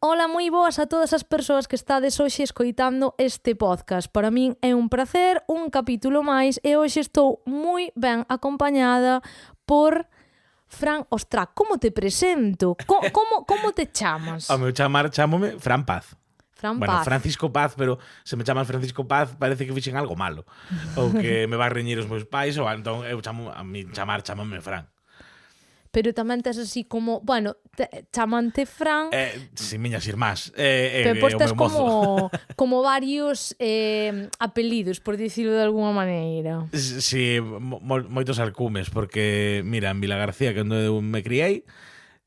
Ola, moi boas a todas as persoas que estades hoxe escoitando este podcast. Para min é un prazer, un capítulo máis, e hoxe estou moi ben acompañada por Fran. Ostra, como te presento? Como te chamas? O meu chámome Fran Paz. Fran Bueno, Paz. Francisco Paz, pero se me chaman Francisco Paz parece que fixen algo malo. Ou que me va a reñir os meus pais, ou entón eu chámame Fran. Pero tamén tes así como, bueno, chamante Fran, Sin miñas irmás. pero pois O tes meu mozo. como varios apelidos, por dicirlo de alguma maneira. Sí, moitos alcumes, porque, mira, en Vila García, que onde eu me criei,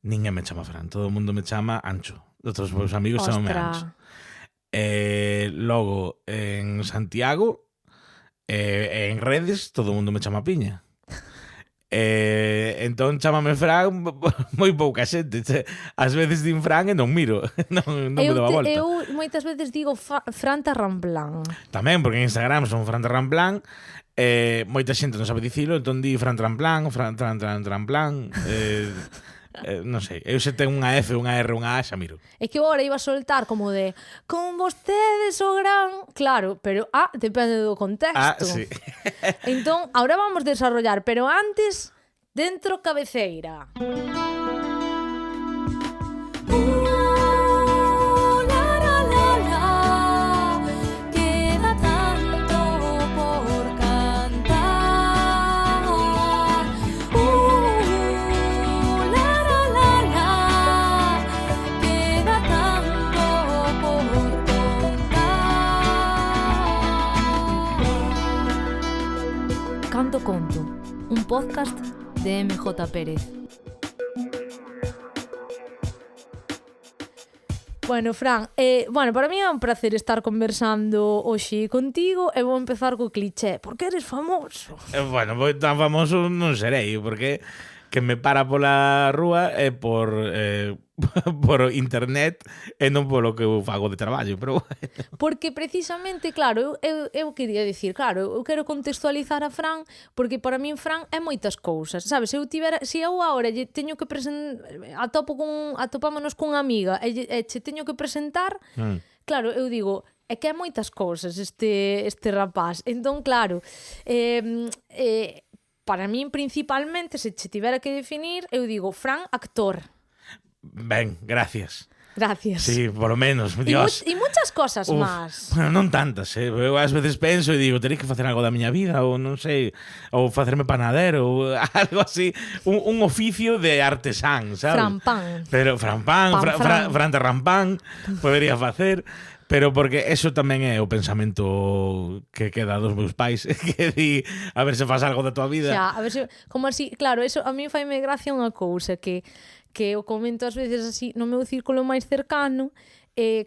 ninguén me chama Fran, todo o mundo me chama Ancho. Outros meus amigos chamame Ancho. Logo, en Santiago, en redes, todo o mundo me chama Piña. Entón chamame Fran moi pouca xente. Ás veces din Fran e non miro. non me dou a volta. Eu moitas veces digo Fran Tarramplán. Tamén, porque en Instagram son Fran Tarramplán. Moita xente non sabe dicilo, entón di Fran Tramplán, Fran Tramplán. Non sei, eu se ten unha F, unha R, unha A, xa miro. É que agora iba a soltar como de con vostedes o gran... Claro, pero depende do contexto. Sí. Entón, ahora vamos desarrollar, pero antes, dentro cabeceira. Canto Conto, un podcast de MJ Pérez. Bueno, Fran, para mí é un placer estar conversando hoxe contigo e vou empezar co cliché, porque eres famoso. Bueno, tan famoso non serei, porque que me para pola rúa é por internet e non polo que eu fago de traballo, pero Porque precisamente, claro, eu quería dicir, claro, eu quero contextualizar a Fran, porque para min Fran é moitas cousas, sabes? Se eu agora lle teño que atopámonos cunha amiga e che teño que presentar, claro, eu digo, é que é moitas cousas este rapaz. Entón, claro, para min principalmente, se che tivera que definir, eu digo, Fran, actor. Ben, gracias. Gracias. Sí, por lo menos, Dios. E muchas cosas máis. Bueno, non tantas, Eu ás veces penso e digo, terei que facer algo da miña vida, ou non sei, ou facerme panadero, ou algo así, un oficio de artesán, sabes? Fran-pan. Pero Fran-pan, Fran Tarrampán, podería facer, pero porque eso tamén é o pensamento que queda dos meus pais, que di, a ver se faz algo da tua vida. Xa, a ver se, como así, claro, eso a mí faime gracia unha cousa que eu comento ás veces así no meu círculo máis cercano.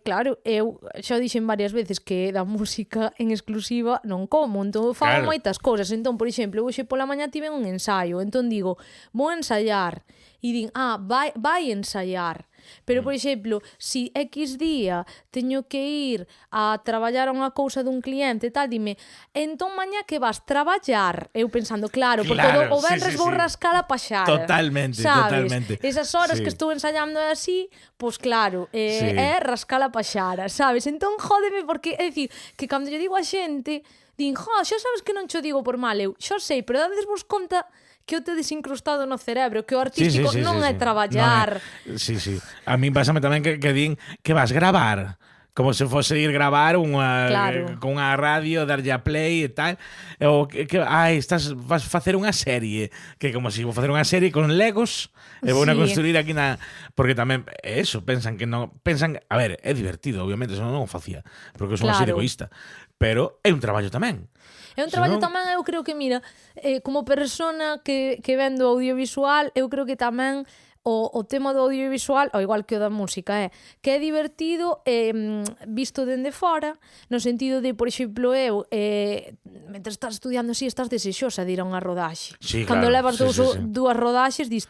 Claro, eu xa dixen varias veces que da música en exclusiva non como, entón eu fago moitas cousas. Entón, por exemplo, hoxe pola mañá tive un ensaio, entón digo, vou ensaiar, e din, vai ensaiar. Pero, por exemplo, si X día teño que ir a traballar a unha cousa dun cliente e tal, dime, entón mañá que vas traballar? Eu pensando, claro, porque o venres vou rascar a paxara. Totalmente, sabes? totalmente. Esas horas que estou ensaiando así, pois claro, é rascar a paxara, sabes? Entón, jódeme, porque, é dicir, que cando lle digo a xente, din, xa sabes que non cho digo por mal, eu xa sei, pero dades vos conta que o tedes incrustado no cerebro, que o artístico non é traballar. Sí. A min pásame tamén que din que vas gravar, como se fose ir gravar con unha radio, darlle a play e tal, ou vas facer unha serie, que como se vou facer unha serie con legos e vou construir aquí porque tamén eso, pensan, a ver, é divertido, obviamente, eso non o facía, porque eu son así de egoísta, pero é un traballo tamén. É un traballo tamén, eu creo que, mira, como persona que vendo audiovisual, eu creo que tamén o tema do audiovisual, ao igual que o da música, que é divertido visto dende fora, no sentido de, por exemplo, eu, mentre estás estudiando así, estás desexosa de ir a unha rodaxe. Sí, cando levas dúas rodaxes, dis,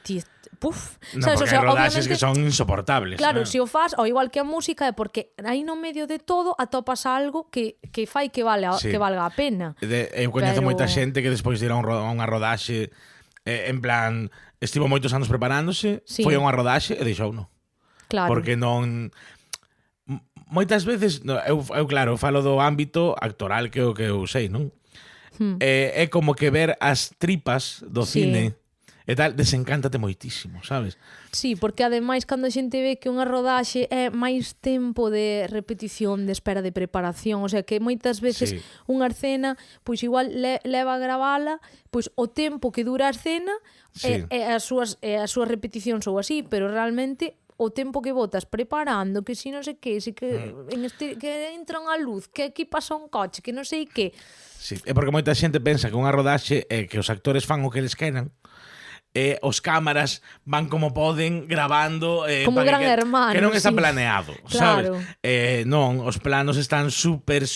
puf. No, sabes? porque hai rodaxes que son insoportables. Claro, se o faz, ao igual que a música, é porque aí no medio de todo atopas algo que fai que valga a pena. Eu coñezo moita xente que despois de ir a unha rodaxe, en plan, estivo moitos anos preparándose, foi a unha rodaxe e deixouno. Claro. Porque non moitas veces, eu claro, falo do ámbito actoral que é o que eu sei, non? É como que ver as tripas do cine e tal, desencántate moitísimo, sabes? Sí, porque ademais cando a xente ve que unha rodaxe é máis tempo de repetición, de espera, de preparación, o sea que moitas veces unha escena, pois igual leva a gravala, pois o tempo que dura a escena e as súas repeticións ou así, pero realmente o tempo que botas preparando, que si non sei que, que entra unha luz, que aquí pasa un coche, que non sei que. Sí, é porque moita xente pensa que unha rodaxe é que os actores fan o que eles queran, os cámaras van como poden grabando como Gran Hermano, que non está planeado, claro. sabes? Non, os planos están super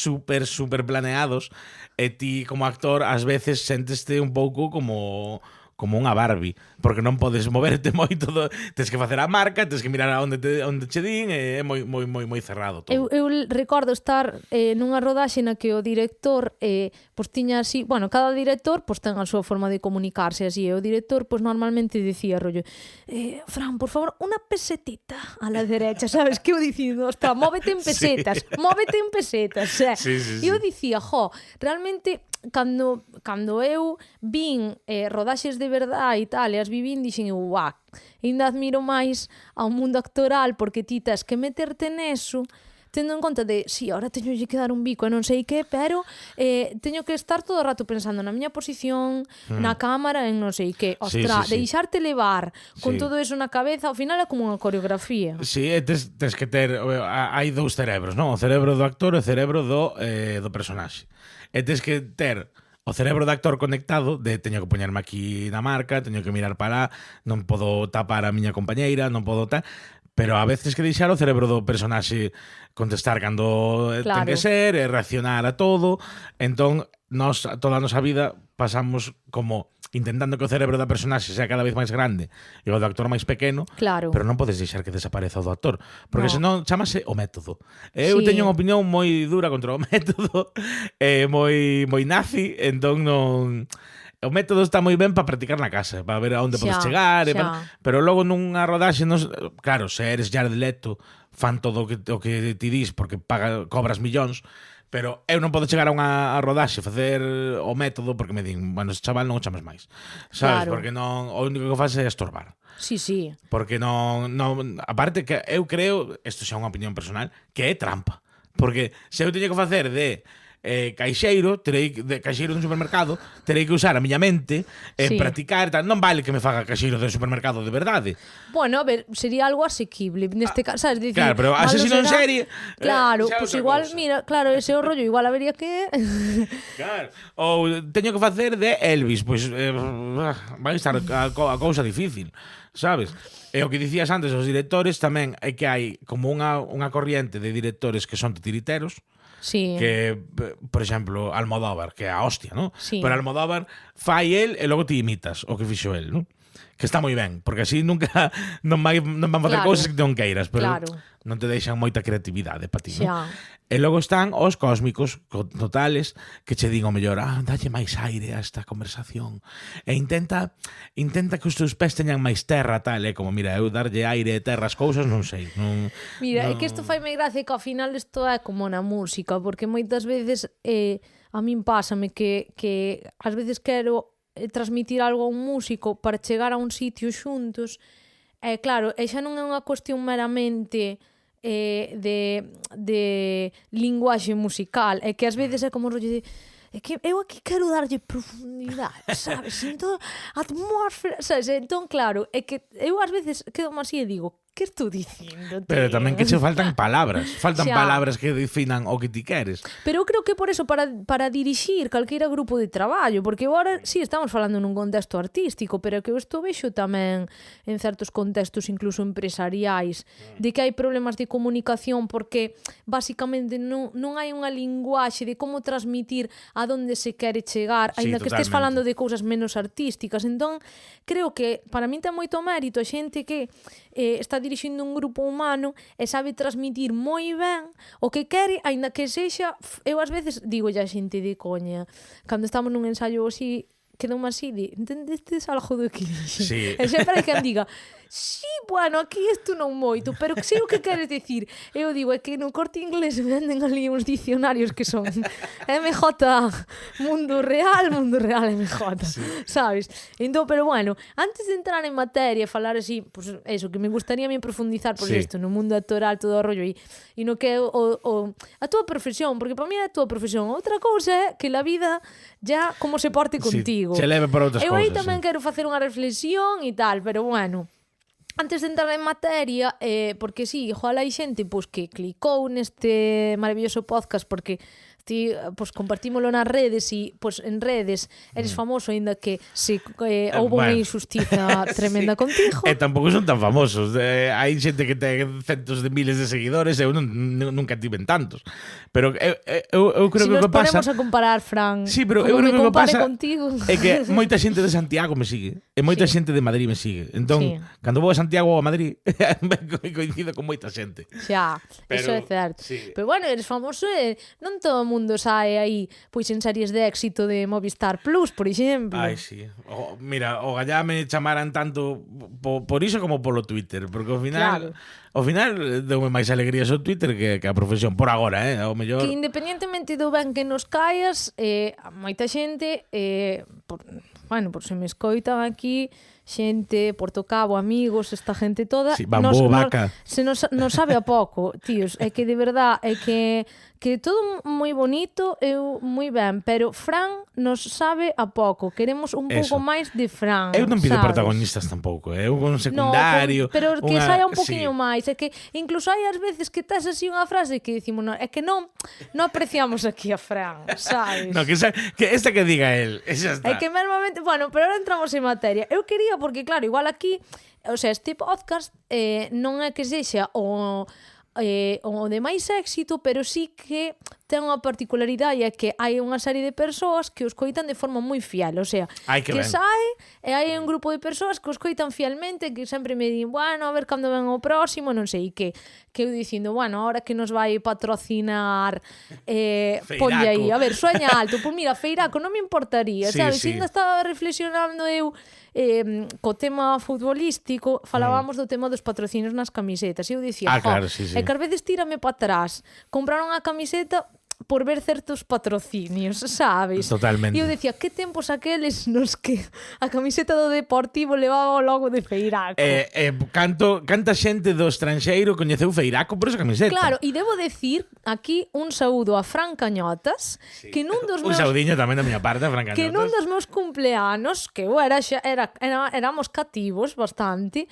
planeados e ti como actor ás veces senteste un pouco como unha Barbie, porque non podes moverte moito, tens que facer a marca, tens que mirar a onde che din, é moi cerrado todo. Eu recordo estar nunha rodaxe na que o director pois tiña así, bueno, cada director pois ten a súa forma de comunicarse así, e o director pois normalmente dicía rollo, Fran, por favor, unha pesetita a la derecha, sabes, que eu dicindo, ostras, móvete en pesetas, móvete en pesetas, sí. Eu dicía, realmente cando eu vin rodaxes de verdade e tal, e as vivín, dixen, guau, ainda admiro máis ao mundo actoral, porque ti tes que meterte neso, tendo en conta de, ahora teño que dar un bico e non sei que, pero teño que estar todo o rato pensando na miña posición, na cámara, en non sei que. Ostra, deixarte levar con todo eso na cabeza, ao final é como unha coreografía. Sí, tes que ter, hai dous cerebros, non? O cerebro do actor e o cerebro do personaxe. E tes que ter o cerebro do actor conectado de teño que poñerme aquí na marca, teño que mirar para lá, non podo tapar a miña compañeira, non podo tal, pero a veces que deixar o cerebro do personaxe contestar cando ten que ser, e reaccionar a todo. Entón, nós toda a nosa vida pasamos como intentando que o cerebro da personaxe sea cada vez máis grande e o do actor máis pequeno, pero non podes deixar que desapareza o do actor, porque senón chamase o método. Eu teño unha opinión moi dura contra o método, moi nazi, entón non... O método está moi ben para practicar na casa, para ver a onde podes chegar, pero logo nunha rodaxe, claro, se eres Jared Leto, fan todo o que ti dis porque cobras millóns, pero eu non podo chegar a unha rodaxe, facer o método, porque me din, bueno, ese chaval non o chames máis, sabes? Porque non, o único que faz é estorbar. Sí. Porque non, aparte que eu creo, isto xa é unha opinión personal, que é trampa. Porque se eu teño que facer de caixeiro, de caixeiro dun supermercado, terei que usar a miña mente e practicar, tal. Non vale que me faga caixeiro do supermercado de verdade. Bueno, a ver, sería algo asequible neste caso, sabes, dicir, claro, pero asesino en serie, claro, pues igual, cosa. Mira, claro, ese o rollo igual habería que claro, ou teño que facer de Elvis, pois vai estar a cousa difícil, sabes? E o que dicías antes, os directores tamén é que hai como unha corriente de directores que son titiriteros. Que, por exemplo, Almodóvar, que é a hostia, ¿no? Pero Almodóvar fai el e logo ti imitas o que fixo el, ¿no? Que está moi ben, porque así nunca non van facer cousas que non queiras, pero non te deixan moita creatividade para ti, ¿no? E logo están os cósmicos totales que che din o mellor, dalle máis aire a esta conversación e intenta que os teus pés teñan máis terra, tal, como, mira, eu darlle aire e terra as cousas, non sei. Mira, é que isto faime gracia que ao final isto é como na música, porque moitas veces a min pásame que ás veces quero transmitir algo a un músico para chegar a un sitio xuntos, e claro, xa non é unha cuestión meramente de linguaxe musical, é que ás veces é como rollo de que eu aquí quero darlle profundidade, sabes? Entón, atmósfera, sabes? Entón, claro, é que eu ás veces quedo así e digo, que estou dicindo, tío? Pero tamén que che faltan palabras. Faltan palabras que definan o que ti queres. Pero eu creo que por eso, para dirixir calqueira grupo de traballo, porque agora sí estamos falando nun contexto artístico, pero que eu estou vexo tamén en certos contextos incluso empresariais, de que hai problemas de comunicación porque basicamente non hai unha linguaxe de como transmitir a donde se quere chegar, aínda que estés falando de cousas menos artísticas. Entón, creo que para min ten moito mérito a xente que está dirixindo un grupo humano e sabe transmitir moi ben o que quere, aínda que sexa, eu ás veces digo a xente de coña, cando estamos nun ensaio así, quedoume así de, entendestes algo do que dixe? E sempre hai quen diga, Sí, bueno, aquí isto non moito, pero que sei o que queres dicir. Eu digo, é que no Corte Inglés venden ali uns dicionarios que son MJ, mundo real MJ, sí. Sabes? Entón, pero bueno, antes de entrar en materia, falar así, pues eso, que me gustaría a mí profundizar por isto, no mundo actoral, todo o rollo, e no que a túa profesión, porque para mí é a túa profesión. Outra cousa é que la vida ya como se porte contigo. Se leve por outras cousas. Eu aí tamén quero facer unha reflexión e tal, pero bueno, antes de entrar en materia, porque sí, igual hai xente pois, que clicou neste maravilloso podcast porque ti pois, compartímolo nas redes e pois, en redes eres famoso aínda que se houve unha injustiza tremenda contigo. E tampouco son tan famosos. Hai xente que ten centos de miles de seguidores e eu nunca tiven tantos. Pero eu creo que o que pasa... Si nos ponemos a comparar, Fran, sí, pero eu creo que o que pasa contigo... é que moita xente de Santiago me sigue e moita xente de Madrid me sigue. Entón, cando vou a Santiago ou a Madrid coincido con moita xente. Xa, iso é certo. Sí. Pero bueno, eres famoso e non todo o mundo sae aí pois en series de éxito de Movistar Plus, por exemplo. Ai, sí. Mira, o gallá me chamaran tanto por iso como polo Twitter, porque ao final... Claro. Ao final deume máis alegrías o Twitter que a profesión, por agora, ao mellor... Que independientemente do ben que nos caes, moita xente, por se me escoitan aquí, xente, Portocabo, amigos, esta gente toda... Sí, Bambú, Vaca... Se nos sabe a pouco, tíos, é que de verdad, é que todo moi bonito, eu moi ben, pero Fran nos sabe a pouco, queremos un pouco máis de Fran. Eu non pido sabes? Protagonistas tampouco, eu un secundario... No, pero que saia un poquinho máis, é que incluso hai ás veces que tes así unha frase que dicimos, no, é que non apreciamos aquí a Fran, sabes? No, que esta que diga él, esa está. É que mesmamente, bueno, pero ahora entramos en materia. Eu quería, porque claro, igual aquí, o sea, este podcast non é que sexa o de máis éxito, pero sí que ten unha particularidade, é que hai unha serie de persoas que os coitan de forma moi fiel, o sea, que sae e hai un grupo de persoas que os coitan fielmente, que sempre me din, bueno, a ver cando ven o próximo, non sei, que eu dicindo, bueno, ahora que nos vai patrocinar ponlle aí, a ver, sueña alto, pois mira, Feiraco non me importaría, sí, sabes, sí. Ainda estaba reflexionando eu co tema futbolístico, falábamos do tema dos patrocinios nas camisetas, e eu dicía, claro, sí, sí. É que ás veces tírame para atrás, compraron a camiseta por ver certos patrocinios, sabes? Totalmente. E eu decía, que tempos aqueles nos que a camiseta do Deportivo levaba o logo de Feiraco. Canta xente do estranxeiro coñeceu Feiraco por esa camiseta. Claro, e debo decir aquí un saúdo a Fran Cañotas, sí. Que nun dos meus... Un saudiño tamén da miña parte, Fran Cañotas. Que nun dos meus cumpleanos, que eu éramos cativos bastante,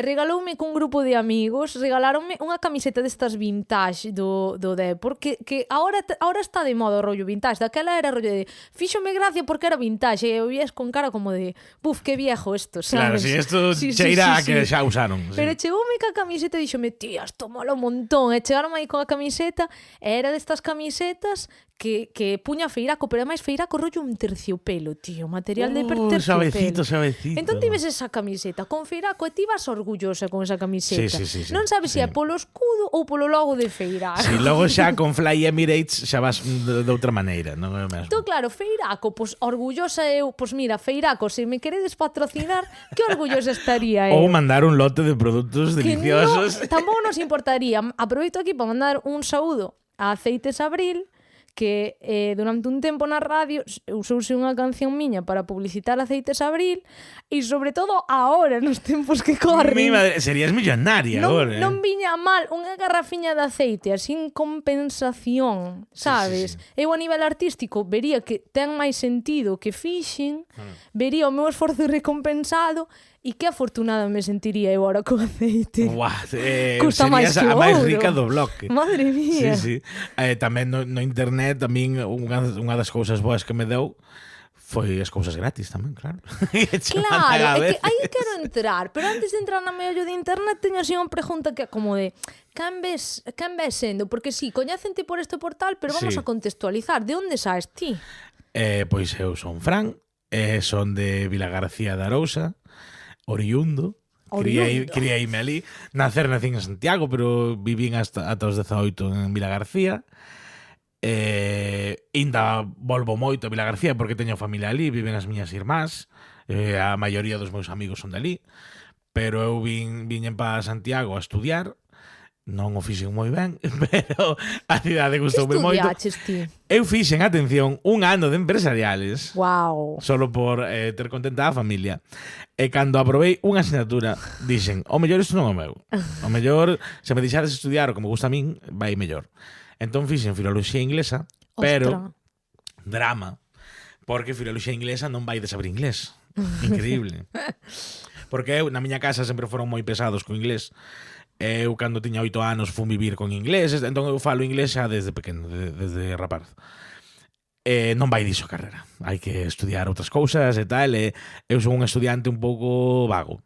regaloume cun grupo de amigos, regalaronme unha camiseta destas vintage do Depor, que ahora está de moda o rollo vintage, daquela era rollo de fíxome gracia porque era vintage, e eu vías con cara como de buf, que viejo esto, sabes? Claro, si esto cheira a que xa usaron. Pero chegoume ca camiseta e dixome, tía, isto mola un montón, e chegaron aí con a camiseta, e era destas camisetas que puña Feiraco, pero ademais Feiraco rollo un terciopelo, tío, material de terciopelo. Sabecito. Entón tives esa camiseta con Feiraco e ti vas orgullosa con esa camiseta. Sí. Non sabes se é polo escudo ou polo logo de Feiraco. Si, logo xa con Fly Emirates xa vas de outra maneira, non é o mesmo. Entón, claro, Feiraco, pois orgullosa eu, pois mira, Feiraco, se me queredes patrocinar, que orgullosa estaría eu. Ou mandar un lote de produtos deliciosos. No, tampouco nos importaría. Aproveito aquí para mandar un saúdo a Aceites Abril, que durante un tempo na radio usouse unha canción miña para publicitar Aceites Abril e sobre todo ahora nos tempos que corren. Mi madre, serías millonaria agora. Non viña mal unha garrafiña de aceite sin compensación, sabes? Sí. Eu a nivel artístico vería que ten máis sentido que fixen, vería o meu esforzo recompensado. E que afortunada me sentiría eu agora co aceite. Custa máis que a máis rica do bloque. Madre mía. Sí. Tamén no internet, a min unha das cousas boas que me deu foi as cousas gratis tamén, claro. Claro, é que aí quero entrar, pero antes de entrar na meollo de internet teño así unha pregunta que é como de quen ves sendo? Porque si, coñécente por este portal, pero vamos a contextualizar. De onde saes ti? Pois eu son Fran, son de Vilagarcía de Arousa, oriundo. Criaime ali. Nacín en Santiago, pero vivín hasta os 18 en Vilagarcía. Ainda volvo moito a Vilagarcía porque teño familia ali, viven as miñas irmás, a maioría dos meus amigos son de ali. pero eu viñen para Santiago a estudiar, non o fixen moi ben, pero a cidade gustoume moito. Que estudiaches ti? Eu fixen, atención, un ano de empresariales. Wow. Solo por ter contenta a familia. E cando aprobei unha asignatura, dixen, o mellor isto non é o meu. O mellor, se me deixades estudiar o que me gusta a min, vai mellor. Entón fixen filoloxía inglesa, pero drama, porque filoloxía inglesa non vai de saber inglés. Increíble. Porque eu, na miña casa, sempre foron moi pesados co inglés. Eu, cando tiña 8 anos, fui vivir con ingleses, entón eu falo inglés xa desde pequeno, desde rapaz. Non vai diso a carrera. Hai que estudiar outras cousas e tal, e eu son un estudiante un pouco vago.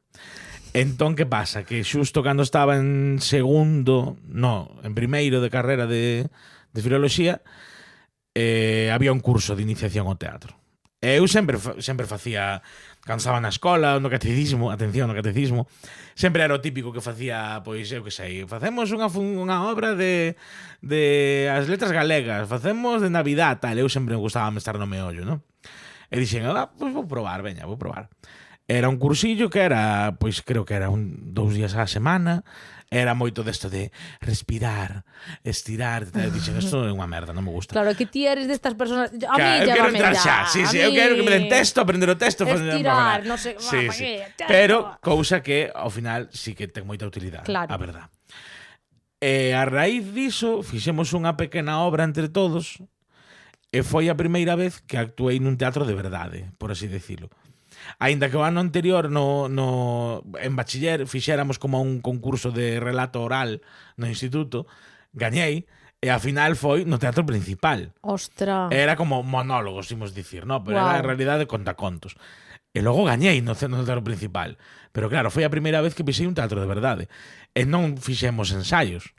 Entón, que pasa? Que xusto cando estaba en primeiro de carrera de filoloxía, había un curso de iniciación ao teatro. E eu sempre facía, cando estaba na escola, no catecismo, atención, no catecismo, sempre era o típico que facía, pois, eu que sei, facemos unha obra de as letras galegas, facemos de Navidad, tal, eu sempre me gustaba estar no meollo, non? E dixen, pois vou probar. Era un cursillo que era, pois creo que era 2 días á semana, era moito desto de respirar, estirar, e dixen, isto é unha merda, non me gusta. Claro, que ti eres destas personas, a mí eu quero entrar xa. Sí, eu quero que me den texto, aprender o texto, estirar, non sei, pero cousa que ao final sí que ten moita utilidade, a verdad. E a raíz diso fixemos unha pequena obra entre todos, e foi a primeira vez que actuei nun teatro de verdade, por así decirlo. Aínda que o ano anterior en bachiller fixéramos como un concurso de relato oral no instituto, gañei, e ao final foi no teatro principal. Ostra. Era como monólogos, imos dicir, no? Pero era en realidade contacontos. E logo gañei no teatro principal. Pero claro, foi a primeira vez que pisei un teatro de verdade. E non fixemos ensaios.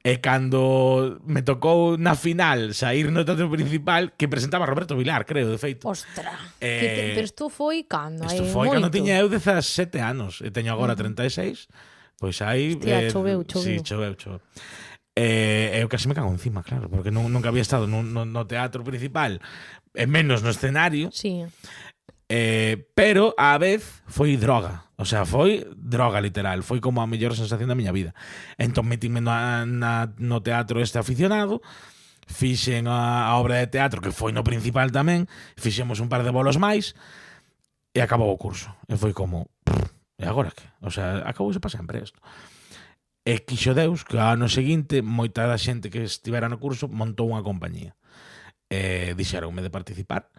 E cando me tocou na final sair no teatro principal, que presentaba Roberto Vilar, creo, de feito. Ostra. Pero isto foi cando? Isto foi cando tiña eu 17 anos e teño agora 36. Pois aí... Hostia, choveu. Sí, choveu. Eu casi me cago encima, claro, porque nunca había estado no teatro principal, e menos no escenario. Sí. Pero á vez foi droga. O sea, foi droga literal. Foi como a mellor sensación da miña vida. Entón metíme no teatro este aficionado, fixen a obra de teatro, que foi no principal tamén, fixemos un par de bolos máis, e acabou o curso. E foi como, e agora que? O sea, acabouse para sempre isto. E quixo Deus que ao ano seguinte moita da xente que estivera no curso montou unha compañía. Dixeronme de participar.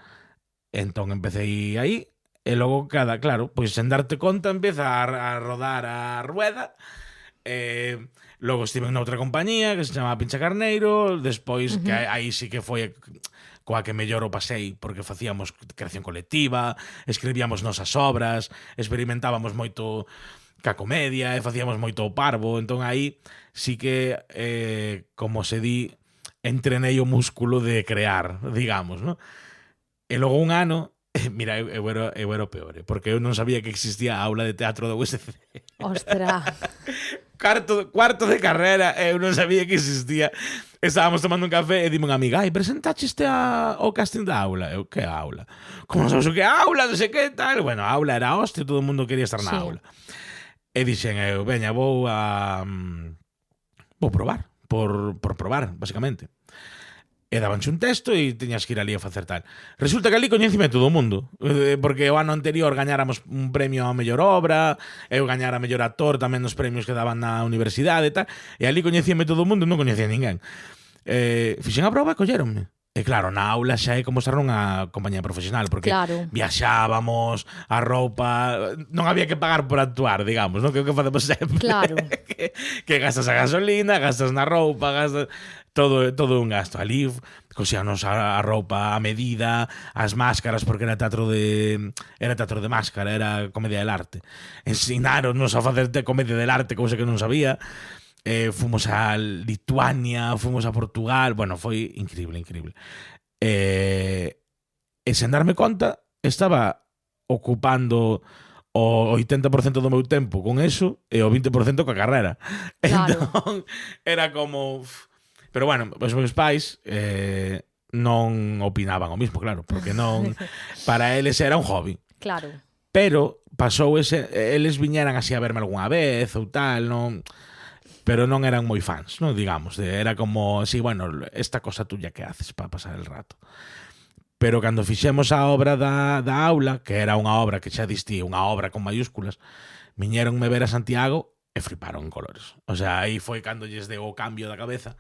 Entón empecé aí, e logo claro, pois sen darte conta empeza a rodar a rueda. Logo estive en outra compañía que se chamaba Pincha Carneiro, despois que aí sí que foi coa que mellor o pasei, porque facíamos creación colectiva, escribíamos nosas obras, experimentábamos moito ca comedia e facíamos moito o parvo. Entón aí sí que, como se di, entrenei o músculo de crear, digamos, non? E logo un ano, mira, eu era o peor, porque eu non sabía que existía a aula de teatro da USC. Ostra. Cuarto de carrera, eu non sabía que existía. Estábamos tomando un café e dime unha amiga, presentaste o casting da aula? Eu, que aula? Como non sabes o que é aula? Non sei que tal. Bueno, a aula era hostia, todo o mundo quería estar na aula. E dixen eu, veña, vou probar, por probar, basicamente. E dabanche un texto e tiñas que ir ali a facer tal. Resulta que ali coñecime todo o mundo, porque o ano anterior gañáramos un premio a mellor obra, eu gañara a mellor actor tamén nos premios que daban na universidade e tal, e ali coñecíme todo o mundo e non coñecía ninguén. Fixen a proba e colléronme. E claro, na aula xa é como estar nunha compañía profesional, porque viaxábamos, a roupa, non había que pagar por actuar, digamos, non? Que é o que facemos sempre. Claro. que gastas a gasolina, gastas na roupa, gastas todo un gasto. Ali cosíanos a roupa a medida, as máscaras, porque era teatro de máscara, era comedia del arte. Ensinaronnos a facer comedia del arte, cousa que non sabía. Fomos a Lituania, fomos a Portugal, bueno, foi increíble. E sen darme conta, estaba ocupando o 80% do meu tempo con eso e o 20% coa carrera. Claro. Entón, era como... Pero bueno, os meus pais non opinaban o mismo, claro, porque non... Para eles era un hobby. Claro. Pero pasou eles viñeran así a verme algunha vez ou tal, non, pero non eran moi fans, non, digamos, era como, sí, bueno, esta cosa tuya que haces para pasar el rato. Pero cando fixemos a obra da aula, que era unha obra que xa distí, unha obra con mayúsculas, viñeronme ver a Santiago e fliparon en colores. O sea, aí foi cando lles deu o cambio da cabeza.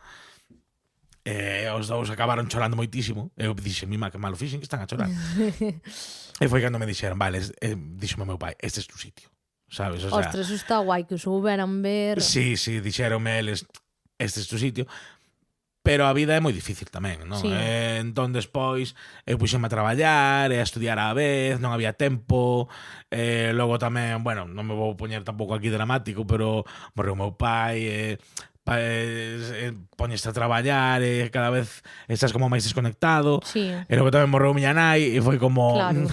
Os dous acabaron chorando moitísimo. Eu dixe, mima, que malo fixen, que están a chorar. E foi cando me dixeron, vale, dixome meu pai, este é tu sitio, sabes? O sea, ostras, está guai que os souberan ver. Sí, dixeronme eles, este é tu sitio. Pero a vida é moi difícil tamén, non? Sí. Entón, despois, eu puxeme a traballar e a estudiar á vez, non había tempo. Logo tamén, bueno, non me vou poñer tampouco aquí dramático, pero morreu meu pai, poñeste a traballar e cada vez estás como máis desconectado. Sí. E logo tamén morreu miña nai e foi como... Claro.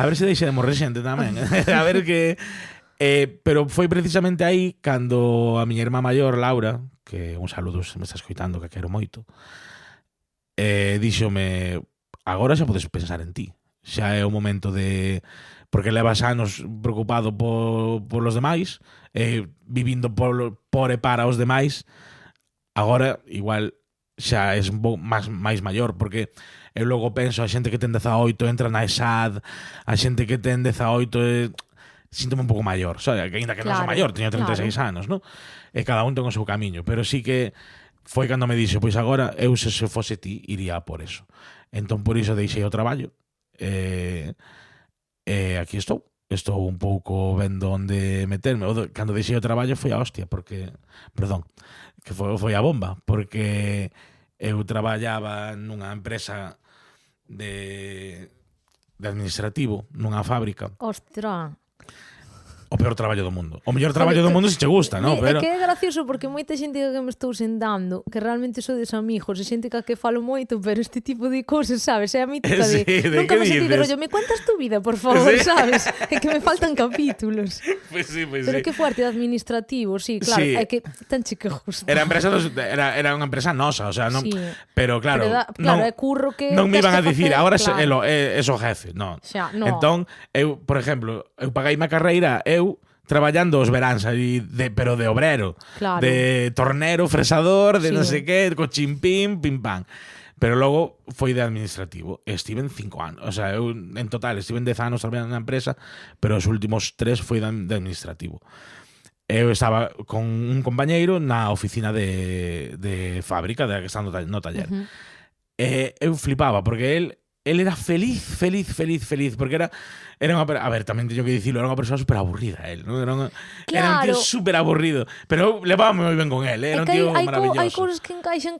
A ver se deixe de morrer xente tamén. A ver que... pero foi precisamente aí cando a miña irmá maior, Laura, que un saludo se me está escoitando, que quero moito, díxome, agora xa podes pensar en ti. Xa é o momento de... Porque levas anos preocupado por los demais, vivindo por e para os demais, agora igual xa és un pouco máis maior, porque eu logo penso, a xente que ten 18 entra na ESAD, a xente que ten 18 síntome un pouco maior, sabe? Ainda que non sou maior, teño 36 anos, non? E cada un ten o seu camiño, pero sí que foi cando me dixo, pois agora eu se fose ti iría por eso. Entón por iso deixei o traballo aquí estou un pouco vendo onde meterme. Cando deixei o traballo foi a hostia, porque, perdón, que foi a bomba, porque eu traballaba nunha empresa de administrativo, nunha fábrica. Ostras. O peor traballo do mundo. O mellor traballo do mundo se che gusta, non? Pero... É que é gracioso porque moita xente que me estou sentando, que realmente sodes amigos, e xente que falo moito, pero este tipo de cousas, sabes? É a mítica de... Nunca me sentí de rollo, me cuentas tu vida, por favor, sabes? É que me faltan capítulos. Pues sí. Pero que fuerte administrativo, sí, claro. Sí. É que tan che que gusta. Era unha empresa nosa, o sea, non... Sí. Pero claro, claro, é curro que... Non me iban a dicir, agora claro. é o jefe, non. Xa, no. Entón, eu, por exemplo, eu paguei a carreira, traballando os veráns aí, pero de obrero, claro. de tornero, fresador, de Sí. non sei que, co chimpín, pim pam. Pero logo foi de administrativo. Estiven 5 anos. O sea, eu en total estiven 10 anos traballando na empresa, pero os últimos 3 foi de administrativo. Eu estaba con un compañeiro na oficina de fábrica, que está no taller. Eu flipaba, porque él era feliz, porque era unha... A ver, tamén teño que dicilo, era unha persona super aburrida, él, ¿no? Era un tío super aburrido, pero levábame moi ben con él, era un tío maravilloso. Hai cousas que encaixan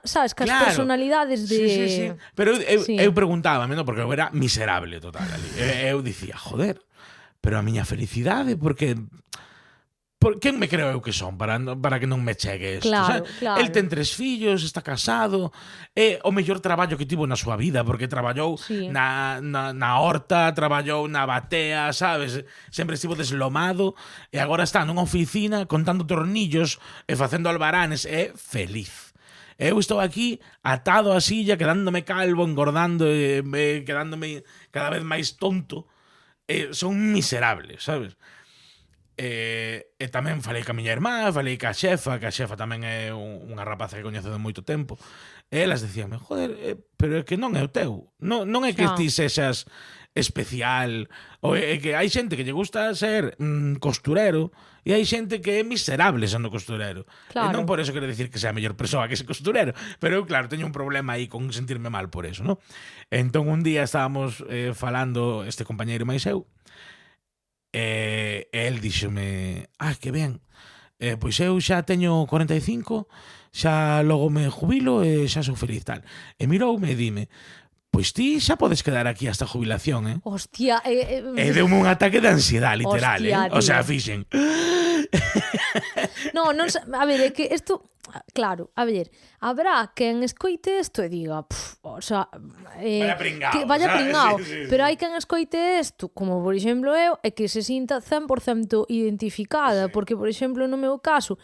sabes, cas personalidades de... Sí. Pero eu preguntábame, ¿no? Porque eu era miserable total ali. Eu dicía, joder, pero a miña felicidade, porque... Quen me creo eu que son para que non me chegue isto? Claro, o sea, claro. El ten 3 fillos, está casado, é o mellor traballo que tivo na súa vida, porque traballou na horta, traballou na batea, sabes? Sempre estivo deslomado e agora está nunha oficina contando tornillos e facendo albaranes, é feliz. Eu estou aquí atado á silla, quedándome calvo, engordando e quedándome cada vez máis tonto. Son miserables, sabes? E tamén falei ca miña irmá, falei ca xefa, que a xefa tamén é unha rapaza que coñezo de moito tempo. E elas decíame, joder, pero é que non é o teu. Non é que ti sexas especial, ou é que hai xente que lle gusta ser costurero e hai xente que é miserable sendo costurero. Claro. E non por eso quero dicir que sea a mellor persoa que ese costurero, pero eu, claro, teño un problema aí con sentirme mal por eso, ¿no? Entón un día estábamos falando este compañeiro máis eu, e el díxome, que ben, pois eu xa teño 45, xa logo me jubilo e xa sou feliz tal. E miroume e dime, pois ti xa podes quedar aquí hasta a jubilación, eh? Hostia, E deume un ataque de ansiedade, literal, hostia, O sea, fixen. Non, a ver, é que isto, claro, a ver, habrá quen escoite isto e diga, o sea, vaya pringao, vaya pringao, sí. pero hai quen escoite isto, como por exemplo eu, e que se sinta 100% identificada, porque por exemplo no meu caso,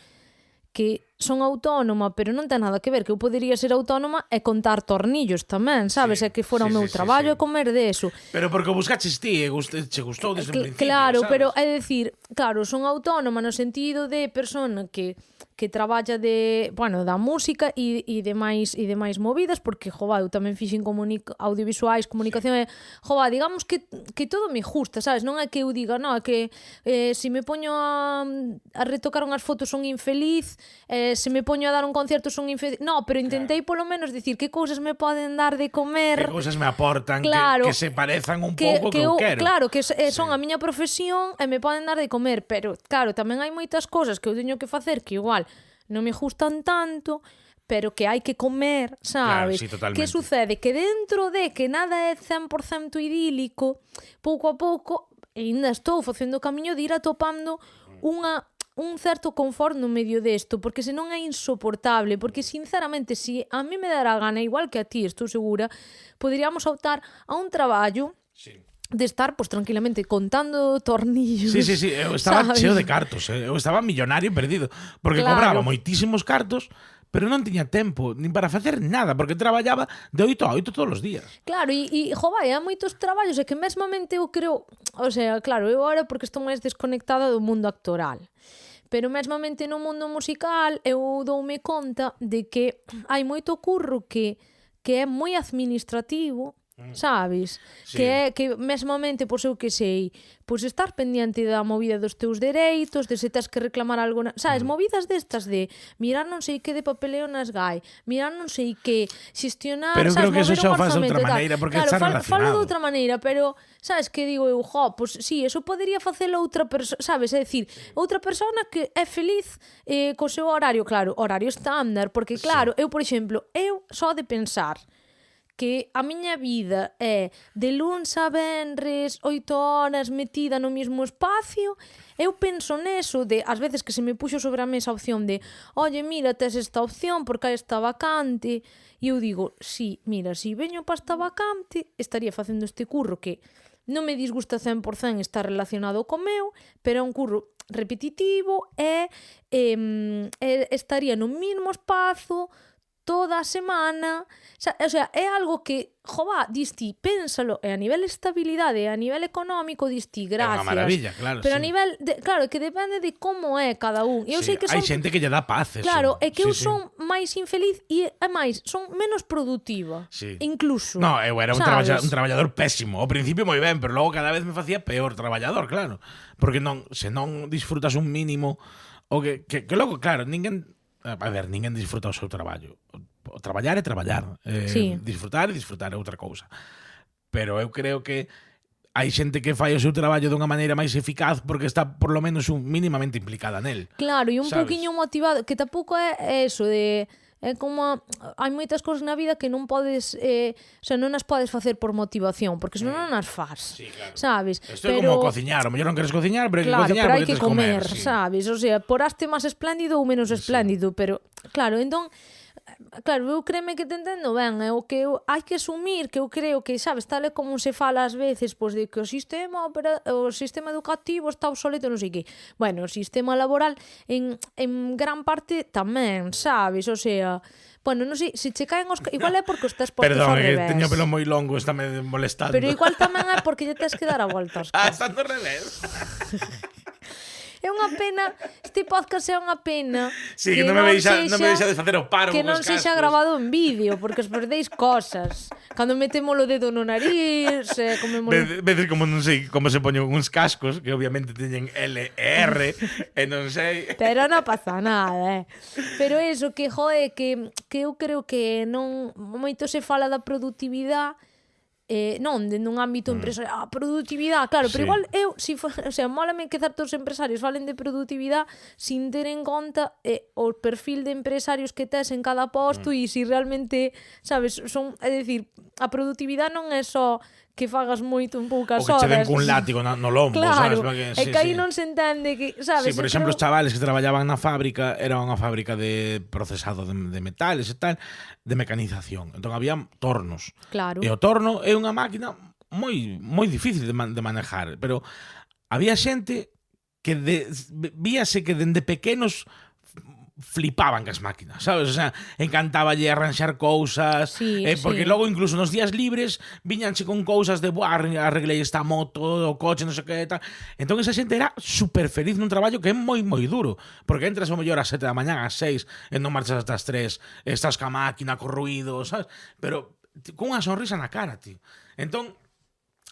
que son autónoma, pero non ten nada que ver, que eu podería ser autónoma e contar tornillos tamén, sabes? É que fora o meu traballo e comer deso. Pero porque o buscaches ti e che gustou desde o principio, claro, sabes? pero é dicir, claro, son autónoma no sentido de persona que traballa da música e demais movidas, porque, eu tamén fixen audiovisuais, comunicación, digamos que todo me gusta, sabes? Non é que eu diga, é que se me poño a retocar unhas fotos son infeliz, se me poño a dar un concerto son infeliz. Pero intentei polo menos dicir que cousas me poden dar de comer. Que cousas me aportan, que se parezan un pouco que eu quero. Claro, que son a miña profesión e me poden dar de comer, pero, claro, tamén hai moitas cousas que eu teño que facer que igual non me gustan tanto, pero que hai que comer, sabes? Claro, sí, totalmente. Que sucede? Que dentro de que nada é 100% idílico, pouco a pouco, ainda estou facendo o camiño de ir atopando un certo confort no medio desto, porque senón é insoportable, porque sinceramente, se a mí me dará a gana, igual que a ti, estou segura, poderíamos optar a un traballo de estar, tranquilamente contando tornillos. Sí, eu estaba cheo de cartos, eu estaba millonario perdido, porque cobraba moitísimos cartos, pero non tiña tempo nin para facer nada, porque traballaba de 8 a 8 todos os días. Claro, e há moitos traballos e que mesmamente eu creo, claro, eu agora porque estou máis desconectada do mundo actoral, pero mesmamente no mundo musical eu doume conta de que hai moito curro que é moi administrativo, sabes? Sí. Que mesmamente, eu que sei, estar pendiente da movida dos teus dereitos, de se tens que reclamar algo, sabes? Movidas destas de mirar non sei que de papeleo nas GAE, mirar non sei que, xestionar, pero sabes, creo que eso xa o faz de outra maneira, porque claro, está relacionado. Falo de outra maneira, pero sabes que digo eu, sí, eso podería facelo outra persona, sabes? É dicir, outra persona que é feliz co seu horario, claro, horario estándar, porque claro, eu, por exemplo, só de pensar que a miña vida é de luns a venres, 8 horas metida no mesmo espacio, eu penso neso de, ás veces que se me puxo sobre a mesa a opción de, oye, mira, tes esta opción porque hai esta vacante, e eu digo, sí, mira, si veño para esta vacante, estaría facendo este curro que non me disgusta 100% estar relacionado co meu, pero é un curro repetitivo e estaría no mesmo espazo toda a semana, é algo que, disti, pénsalo, e a nivel estabilidade, e a nivel económico, disti, gracias. É unha maravilla, claro. Pero a nivel, claro, que depende de como é cada un. Eu sei que hai xente que lle dá paz, eso. Claro, é que eu son máis infeliz e, máis, son menos produtiva. Incluso. No, eu era un traballador pésimo. Ao principio moi ben, pero logo cada vez me facía peor traballador, claro. Porque se non disfrutas un mínimo, o que logo, claro, ninguén disfruta o seu traballo. O traballar é traballar. Disfrutar é outra cousa. Pero eu creo que hai xente que fai o seu traballo dunha maneira máis eficaz porque está por lo menos mínimamente implicada nel. Claro, e un pouquiño motivado, que tampouco é eso de... É como, hai moitas cousas na vida que non podes, non as podes facer por motivación, porque senón non as fas, sabes? Isto é como cociñar, o mellor non queres cociñar, pero hai que cociñar pero hai porque que comer, sabes? Poraste máis espléndido ou menos espléndido, pero, claro, entón, claro, eu créeme que te entendo ben, é o que hai que asumir, que eu creo que, sabes, tal e como se fala ás veces, de que o sistema educativo está obsoleto, non sei que. Bueno, o sistema laboral en gran parte tamén, sabes? Bueno, non sei, se che caen os... Igual é porque os estás postos ao revés. Perdón, teño pelo moi longo, estáme molestando. Pero igual tamén é porque lle tens que dar a volta aos cosas. Estando ao revés. É unha pena, este podcast é unha pena. Sí, que non me deixa de facer o paro. Que non sexa grabado en vídeo, porque os perdéis cosas. Cando metemos o dedo no nariz, veces como non sei como se poñen uns cascos, que obviamente teñen L e R, e non sei. Pero non pasa nada, Pero eso, que eu creo que non moito se fala da produtividade, non dentro dun ámbito empresarial, produtividade, claro, pero igual eu, mólame que certos empresarios falen de produtividade sin ter en conta o perfil de empresarios que tes en cada posto e se realmente, sabes, é dicir, a produtividade non é só que fagas moito en poucas horas. O que che den cun látigo no lombo, claro, sabes? É que aí non se entende que, sabes? Sí, por exemplo, os chavales que traballaban na fábrica, era unha fábrica de procesado de metales e tal, de mecanización. Entón había tornos. Claro. E o torno é unha máquina moi difícil de manejar, pero había xente que víase que dende pequenos flipaban cas máquinas, sabes? O sea, encantáballe arranxar cousas, porque logo incluso nos días libres viñanche con cousas de, arreglei esta moto, o coche, non sei que tal. Entón esa xente era super feliz nun traballo que é moi duro, porque entras ao mellor ás 7 da mañá, ás 6, e non marchas hasta as 3, estás ca máquina, co ruido, sabes? Pero con unha sonrisa na cara, tío. Entón,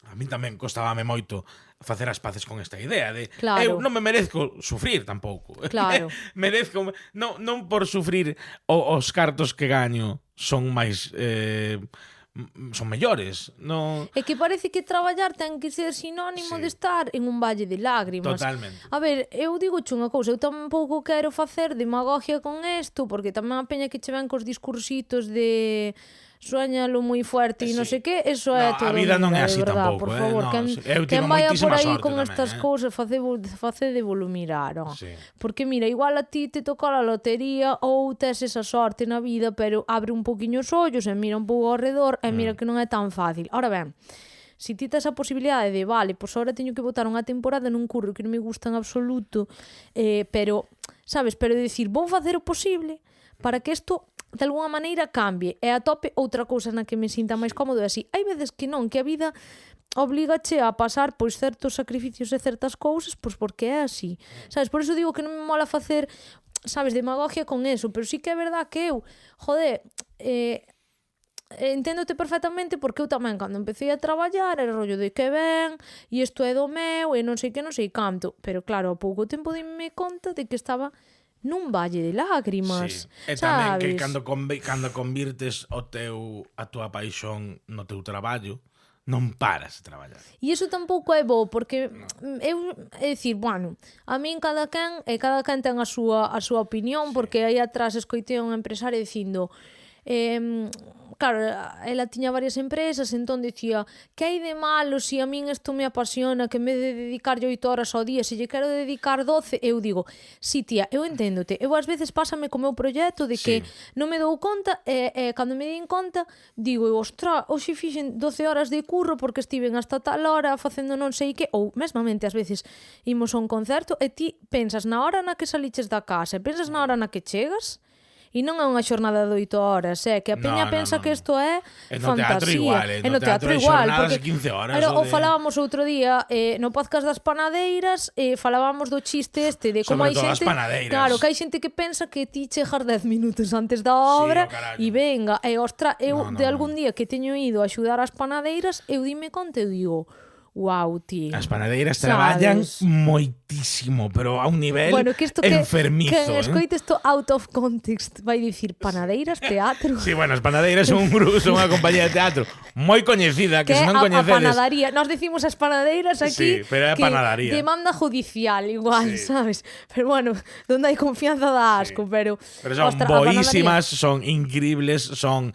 a mí tamén costábame moito facer as paces con esta idea de eu non me merezco sufrir tampouco. Claro. Merezco non por sufrir os cartos que gaño son máis son mellores, non. É que parece que traballar ten que ser sinónimo de estar en un valle de lágrimas. Totalmente. A ver, eu digo unha cousa, eu tampouco quero facer demagogia con isto, porque tamén a peña que che ven cos discursitos de sueñalo moi fuerte e non sei que, eso é todo. A vida non é así tampouco, por favor, quen vaya por aí con estas cousas facédevolo mirar, porque mira, igual a ti te toca a lotería ou tes esa sorte na vida, pero abre un poquinho os ollos e mira un pouco ao redor e mira que non é tan fácil. Ahora ben, si ti tes a posibilidade de, vale, pois agora teño que botar unha temporada nun curro que non me gusta en absoluto, pero, sabes, pero dicir, vou facer o posible para que isto de alguna maneira cambie e atope outra cousa na que me sinta máis cómodo e así. Hai veces que non, que a vida obligache a pasar pois certos sacrificios e certas cousas pois porque é así. Sabes, por iso digo que non me mola facer, sabes, demagogia con eso, pero sí que é verdad que eu, enténdote perfectamente porque eu tamén cando empecé a traballar era rollo de que ben e isto é do meu e non sei que, non sei canto, pero claro, a pouco tempo dime conta de que estaba nun valle de lágrimas, E tamén que cando convirtes a túa paixón no teu traballo, non paras de traballar. E iso tampouco é bo, porque eu, é dicir, bueno, a min cada quen ten a súa opinión, porque aí atrás escoitei a unha empresaria dicindo, claro, ela tiña varias empresas, entón dicía, que hai de malo se a min isto me apasiona, que en vez de dedicarlle 8 horas ao día, se lle quero dedicar 12, eu digo, sí, tía, eu enténdote, eu ás veces pásame co meu proxecto de que non me dou conta, e cando me din conta, digo, ostra, hoxe fixen 12 horas de curro porque estiven hasta tal hora facendo non sei que, ou mesmamente ás veces imos a un concerto e ti pensas na hora na que saliches da casa, e pensas na hora na que chegas. E non é unha xornada de 8 horas, que a peña pensa que isto é fantasía. E no teatro igual, porque 15 horas. O falábamos outro día no podcast das panadeiras, falábamos do chiste este de como hai xente, claro, que hai xente que pensa que ti chegas 10 minutos antes da obra e venga, e ostra, eu de algún día que teño ido a axudar as panadeiras, eu dime conta e digo, wow, tío. As panadeiras traballan moitísimo, pero a un nivel enfermizo. Que escoite isto out of context vai dicir panadeiras, teatro. Sí, bueno, as panadeiras son unha compañía de teatro moi coñecida, que se non coñecedes. A panadería, nos decimos as panadeiras aquí, pero é a panadería. Demanda judicial igual, sabes? Pero bueno, donde hai confianza da asco, pero son boísimas, son increíbles, son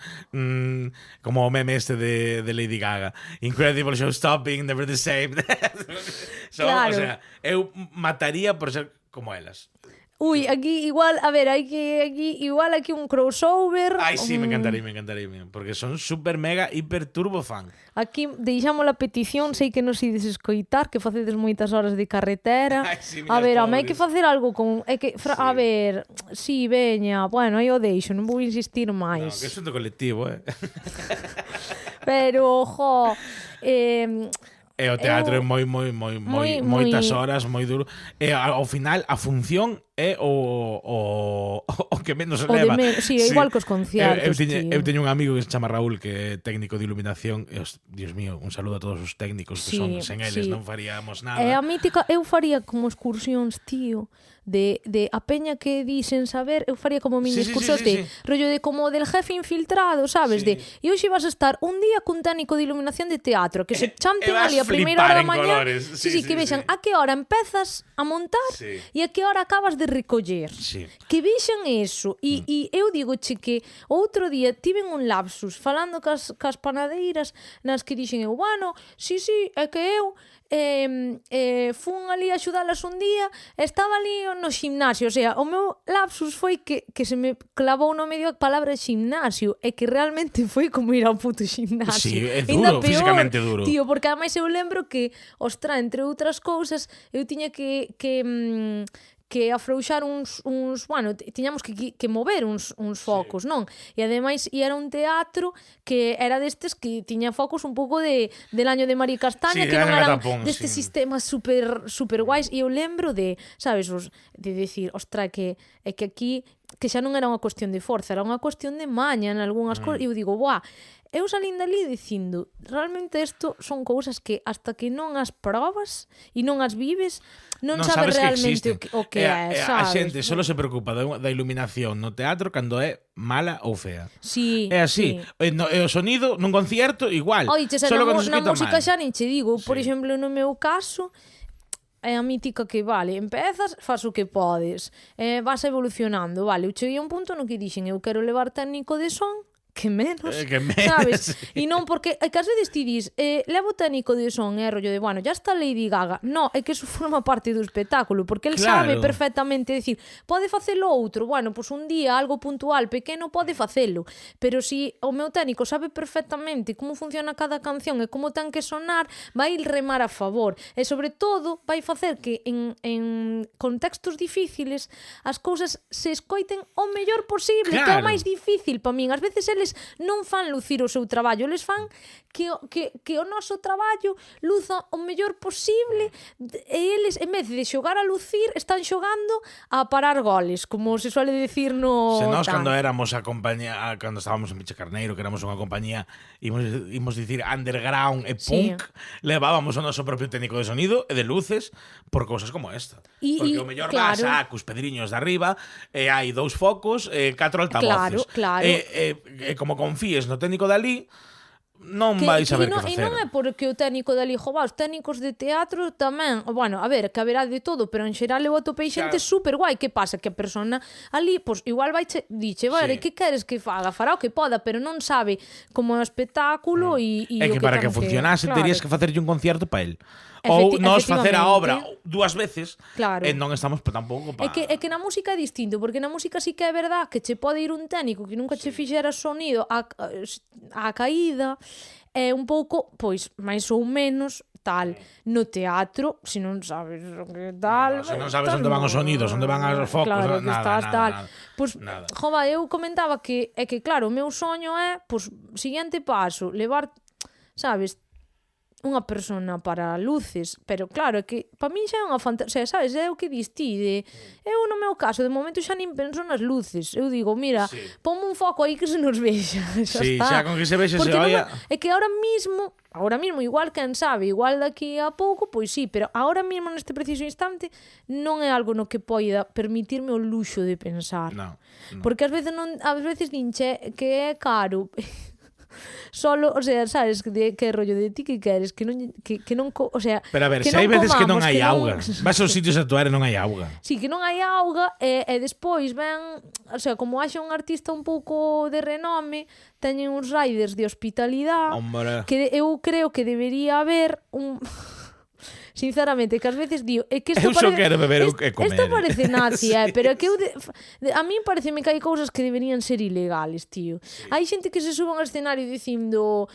como o meme este de Lady Gaga. Incredible showstopping, never the same. Claro. O sea, eu mataría por ser como elas. Ui, aquí igual, a ver, igual aquí un crossover. Ai, sí, me encantaría, porque son super mega hiper turbo fan. Aquí deixamos a petición, sei que nos ides escoitar, que facedes moitas horas de carretera. Ai, sí, a ver, hai que facer algo con, a ver, sí, veña, bueno, aí o deixo, non vou insistir máis. No, que é asunto colectivo, Pero, E o teatro é moitas horas, moi duro. E ao final a función é o que menos se leva. Sí, igual cos conciertos. Eu teño un amigo que se chama Raúl, que é técnico de iluminación. Dios mío, un saludo a todos os técnicos que son, sen eles non faríamos nada. É a mítica, eu faría como excursións, tío, de a peña que di sen saber, eu faría como mini excursiote, rollo de como del jefe infiltrado, sabes, de e hoxe vas a estar un día cun técnico de iluminación de teatro, que se chanten ali a primeira hora da mañá, que vexan a que hora empezas a montar e a que hora acabas de recoller. Que vexan eso, e eu digoche que outro día tiven un lapsus falando cas panadeiras nas que dixen eu, bueno, é que eu fun ali a axudalas un día, estaba ali no ximnasio, o sea, o meu lapsus foi que se me clavou no medio a palabra ximnasio, e que realmente foi como ir ao puto ximnasio. Sí, é duro, físicamente duro. Tío, porque ademais eu lembro que, ostra, entre outras cousas, eu tiña que afrouxar uns bueno, tiñamos que mover uns focos, non? E ademais era un teatro que era destes que tiña focos un pouco del año de María Castaña, que non eran destes sistemas super guais, e eu lembro de, sabes, de decir, ostra, que aquí que xa non era unha cuestión de forza, era unha cuestión de maña en algunhas cousas, e eu digo, buah, eu salín dali dicindo, realmente isto son cousas que hasta que non as probas e non as vives, non sabes realmente o que é, sabes? A xente só se preocupa da iluminación no teatro cando é mala ou fea. Sí, é así. Sí. E o sonido nun concierto igual. Oye, na música xa nin che digo, por exemplo, no meu caso, é a mítica que, vale, empezas, faz o que podes, vas evolucionando, vale, eu cheguei a un punto no que dixen, eu quero levar técnico de son, que menos, sabes? E non porque, é que ás veces ti dis, levo técnico de son, rollo de, bueno, ya está Lady Gaga. No, é que eso forma parte do espectáculo, porque el sabe perfectamente decir, pode facelo outro, bueno, pois un día, algo puntual, pequeno, pode facelo, pero si o meu técnico sabe perfectamente como funciona cada canción e como ten que sonar, vai remar a favor, e sobre todo vai facer que en contextos difíciles as cousas se escoiten o mellor posible, que é o máis difícil para min. Ás veces eles non fan lucir o seu traballo, eles fan que o noso traballo luza o mellor posible, e eles, en vez de xogar a lucir, están xogando a parar goles, como se suele decir no... Se nós cando éramos a compañía, cando estábamos en Piche Carneiro, que éramos unha compañía, imos dicir underground e punk, levábamos o noso propio técnico de sonido e de luces por cousas como esta. Porque o mellor vas a cos pedriños de arriba, e hai 2 focos e 4 altavoces. Claro. E como confíes no técnico dali, non vais saber que facer. E non é porque o técnico dali, os técnicos de teatro tamén, bueno, a ver, que haberá de todo, pero en xeral eu atopei xente super guai. Que pasa? Que a persona ali, pois igual vai diche, vale, que queres que faga? Fará o que poda, pero non sabe como é o espectáculo e é que para que funcionase terías que facerlle un concierto para el. Ou nós facer a obra 2 veces, e non estamos tampouco para... É que na música é distinto, porque na música sí que é verdad que che pode ir un técnico que nunca che fixera sonido a caída, é un pouco, pois, máis ou menos tal. No teatro, se non sabes o que tal... Se non sabes onde van os sonidos, onde van os focos, nada. Pois, jova, eu comentaba que é que, claro, o meu soño é, pois, seguinte paso, levar, sabes, unha persona para luces, pero claro, é que para min xa é unha fantasía, sabes, é o que dis ti, eu no meu caso, de momento xa nin penso nas luces, eu digo, mira, ponme un foco aí que se nos vexa, xa está. Xa con que se vexa se oia. É que ahora mismo, igual, quen sabe, igual daqui a pouco, pois sí, pero ahora mismo neste preciso instante non é algo no que poida permitirme o luxo de pensar. No. Porque ás veces nin che que é caro. Solo, o sea, sabes que rollo de ti que queres, que non, o sea, pero a ver, se hai veces que non hai auga, vas aos sitios a actuar e non hai auga. Sí, que non hai auga e despois ven, o sea, como haxa un artista un pouco de renome, teñen uns riders de hospitalidade, que eu creo que debería haber un... Sinceramente, que ás veces digo, é que eu só quero beber e comer. Isto parece nazi, pero é que a mí pareceme que hai cousas que deberían ser ilegales, tío. Hai xente que se sube ao escenario dicindo,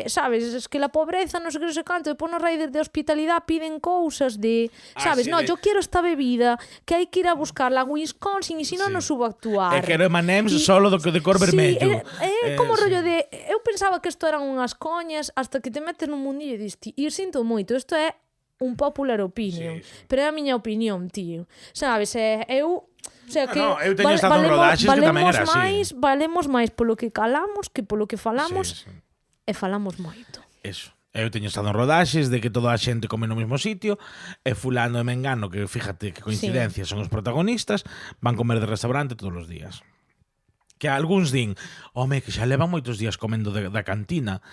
sabes, es que la pobreza, non sei que, non sei canto, e pon os riders de hospitalidade piden cousas de, sabes, no, yo quiero esta bebida, que hai que ir a buscarla a Wisconsin e se non subo a actuar. E quero M&M's solo de cor vermello. É como rollo de, eu pensaba que isto eran unhas coñas hasta que te metes nun mundillo e dis, e sinto moito, isto é un popular opinion, pero é a miña opinión, tío. Sabes, eu... O sea, que eu teño estado en rodaxes que tamén era así. Valemos máis polo que calamos que polo que falamos, e falamos moito. Eso. Eu teño estado en rodaxes de que toda a xente come no mesmo sitio e fulano e mengano, que fíjate que coincidencia, son os protagonistas, van comer de restaurante todos os días. Que algúns din, home, que xa levan moitos días comendo da cantina.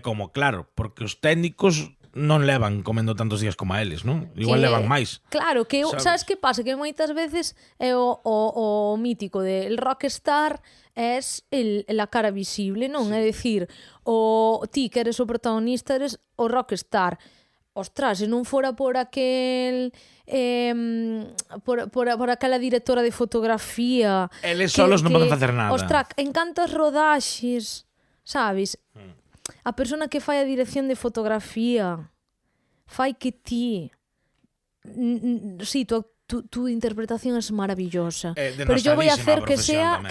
Como, claro, porque os técnicos non levan comendo tantos días como a eles, non? Igual levan máis. Claro, que sabes que pasa? Que moitas veces é o mítico de el rockstar es la cara visible, non? É dicir, ti que eres o protagonista eres o rockstar. Ostras, se non fora por aquel... por aquela directora de fotografía... Eles solos non poden facer nada. Ostras, en cantas rodaxes, sabes? A persona que fai a dirección de fotografía fai que ti tu interpretación es maravillosa, pero yo voy a hacer que sea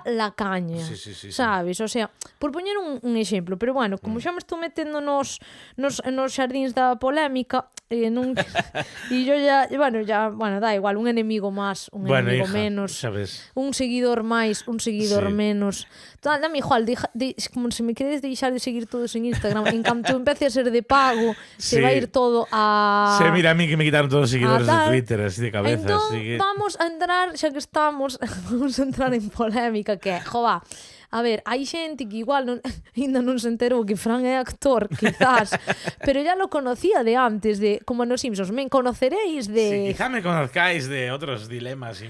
la caña, sabes? O sea, por poñer un exemplo, pero bueno, como xa me estou metendo nos xardíns da polémica, e yo bueno, da igual, un enemigo máis, un enemigo menos, sabes, un seguidor máis, un seguidor menos. Total, dame igual, como se me queredes deixar de seguir todos en Instagram, en canto empece a ser de pago, se vai ir todo a... mira a mí que me quitaron todos os seguidores de Twitter, así de cabeza. Entón, así que... vamos a entrar, xa que estamos, vamos a entrar en polémica, que é, jova, a ver, hai xente que igual ainda non se enterou que Fran é actor, quizás, pero ya lo conocía de antes, de como nos Simpsons, me conoceréis de... Sí, quizá me conozcáis de otros dilemas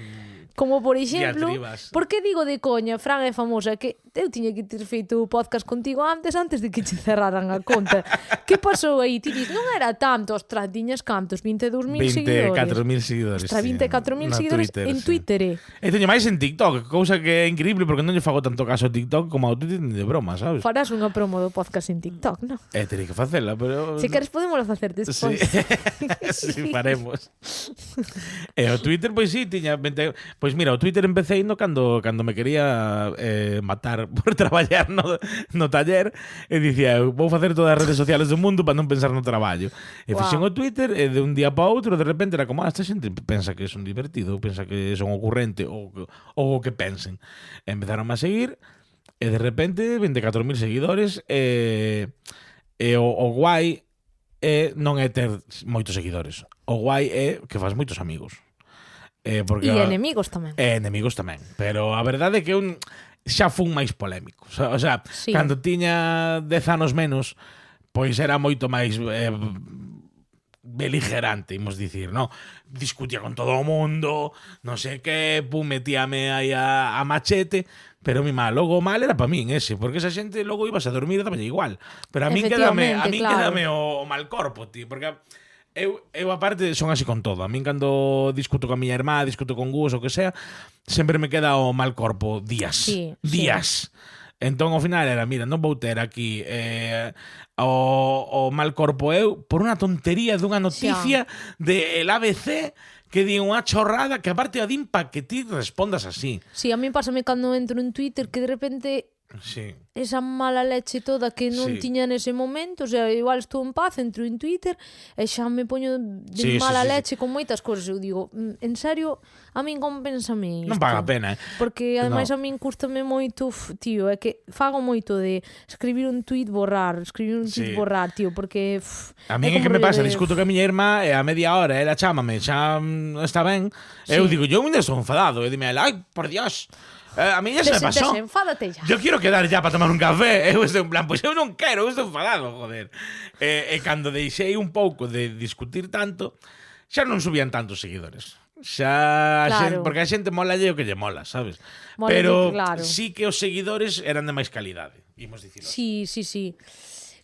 como por exemplo, por que digo de coña, Fran é famosa, que eu tiña que ter feito o podcast contigo antes de que che cerraran a conta. Que pasou aí? Ti dis, non era tanto, ostras, tiñas cantos, 22.000 seguidores. 24.000 seguidores. Ostras, 24.000 seguidores en Twitter. E teño máis en TikTok, cousa que é increíble porque non lle fago tanto caso a TikTok como ao Twitter ni de broma, sabes? Farás unha promo do podcast en TikTok, non? Terei que facela, pero... Se queres podemos facer despois. Sí, faremos. E o Twitter, pois sí, tiña 20... Pois mira, o Twitter empecé indo cando me quería matar por traballar no taller e dicía, eu vou facer todas as redes sociales do mundo para non pensar no traballo. E fixen o Twitter e de un día para outro de repente era como, esta xente pensa que son divertido, pensa que son ocurrente ou o que pensen. E empezaron a seguir e de repente 24.000 seguidores e o guai non é ter moitos seguidores. O guai é que fas moitos amigos. E enemigos tamén. Enemigos tamén. Pero a verdade é que xa fun máis polémico. O sea, sí. Cando tiña 10 anos menos, pois era moito máis beligerante, imos dicir, no? Discutía con todo o mundo, non sei que, metíame aí a machete, pero mi mal, logo mal era para min ese, porque esa xente logo ibas a dormir e dame igual. Pero a min quédame o mal corpo, tío, porque eu aparte son así con todo. A min cando discuto con a miña irmá, discuto con Gus ou que sea, sempre me queda o mal corpo días. Días. Entón ao final era, mira, non vou ter aquí o mal corpo eu por unha tontería dunha noticia de el ABC que di unha chorrada que aparte a din pa que ti respondas así. Sí, a mí pásame cando entro en Twitter que de repente esa mala leche toda que non tiña nese momento, o sea, igual estou en paz, entro en Twitter e xa me poño de mala leche con moitas cousas. Eu digo, en serio, a min compénsame isto. Non paga a pena, porque ademais a min cústame moito, tío, é que fago moito de escribir un tweet, borrar, tío, porque a min é que me pasa, discuto con a miña irmá e a media hora ela chámame, xa está ben, eu digo, eu ainda estou enfadado, e dime, ai, por Dios, a mí ya se me pasó. Desenfádate ya. Yo quiero quedar ya para tomar un café. Eu estou en plan, pois eu non quero, eu estou enfadado, joder. E cando deixei un pouco de discutir tanto, xa non subían tantos seguidores. Xa, claro. Porque a xente mola o que lle mola, sabes? Mola, pero claro. Sí que os seguidores eran de máis calidade, imos dicilo. Sí.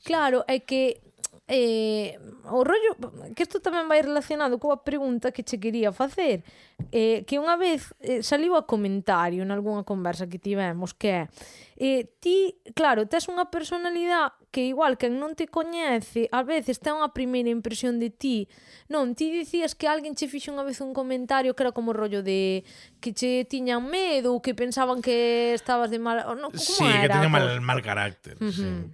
Claro, é que o rollo, que isto tamén vai relacionado coa pregunta que che quería facer, que unha vez saliu a comentario en algunha conversa que tivemos, que é ti, claro, tes unha personalidade que igual quen non te coñece a veces ten unha primeira impresión de ti. Non, ti dicías que alguén che fixo unha vez un comentario que era como rollo de que che tiñan medo ou que pensaban que estabas de mal... No, como sí, era? Que tiña mal carácter. Sí.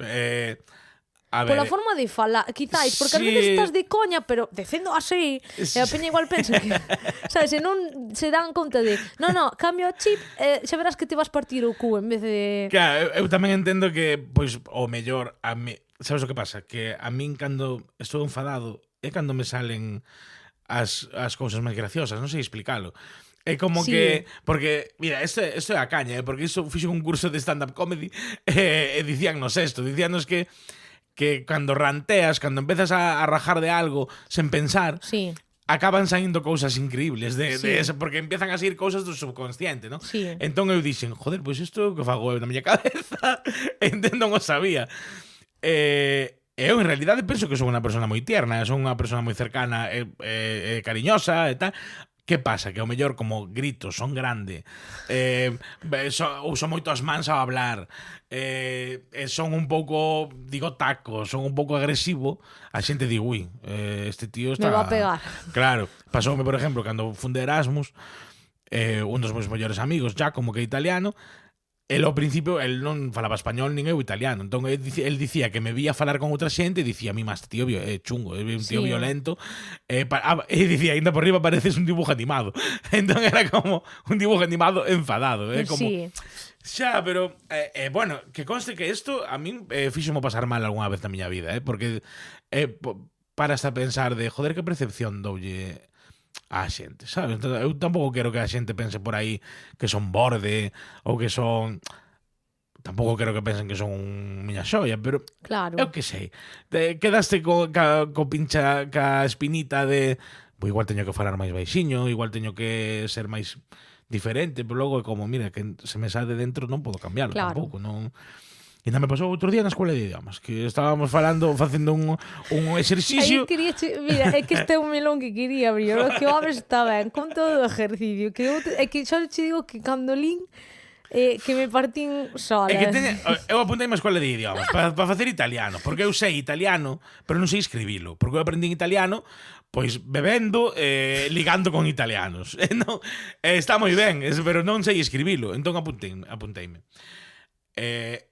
Pola forma de falar, quizáis, porque ás veces estás de coña, pero dicendo así, e a peña igual pensa que, sabes, se non se dan conta de, no, cambio o chip, xa verás que te vas partir o cu en vez de... Claro, eu tamén entendo que, pois, o mellor, a mí, sabes o que pasa? Que a min cando estou enfadado é cando me salen as cousas máis graciosas, non sei explicalo. É como que... Porque, mira, isto é a caña, porque iso fixo un curso de stand-up comedy e dicíannos dicíannos que cando ranteas, cando empezas a rajar de algo sen pensar, acaban saindo cousas increíbles de eso, porque empiezan a sair cousas do subconsciente, ¿no? Entón eu dixen, joder, pois isto que fago eu na miña cabeza, entendo, non o sabía. Eu en realidade penso que son unha persona moi tierna, son unha persona moi cercana e cariñosa e tal, Que pasa? Que ao mellor como grito, son grande, uso moito as mans ao hablar, son un pouco, digo taco, son un pouco agresivo, a xente di, ui, este tío está... Me va a pegar. Claro, pasoume, por exemplo, cando funde Erasmus, un dos meus mellores amigos, já como que é italiano, el ao principio, el non falaba español nin eu italiano. Entón, el dicía que me vía falar con outra xente e dicía, a mí máis tío chungo, é un tío violento. E dicía, ainda por riba pareces un dibujo animado. Entón, era como un dibujo animado enfadado. Como, xa, pero, bueno, que conste que isto a min fíxome pasar mal algunha vez na miña vida, porque paras a pensar de, joder, que percepción doulle a xente, sabes? Entón, eu tampouco quero que a xente pense por aí que son borde ou que son... Tampouco quero que pensen que son miña xoia, pero claro. Eu que sei. Quedaste co pincha, ca espinita de igual teño que falar máis baixiño, igual teño que ser máis diferente, pero logo é como, mira, que se me sale de dentro non podo cambiarlo, tampouco, non... E ainda me pasou outro día na escola de idiomas, que estábamos facendo un exercicio. Mira, é que este é un melón que quería abrir, o que o abres está ben, con todo o ejercicio, é que xa te digo que cando lín que me partín sola. Eu apuntei a escola de idiomas para facer italiano, porque eu sei italiano, pero non sei escribilo, porque eu aprendi italiano pois bebendo, ligando con italianos. Non, está moi ben, pero non sei escribilo, entón apunteime.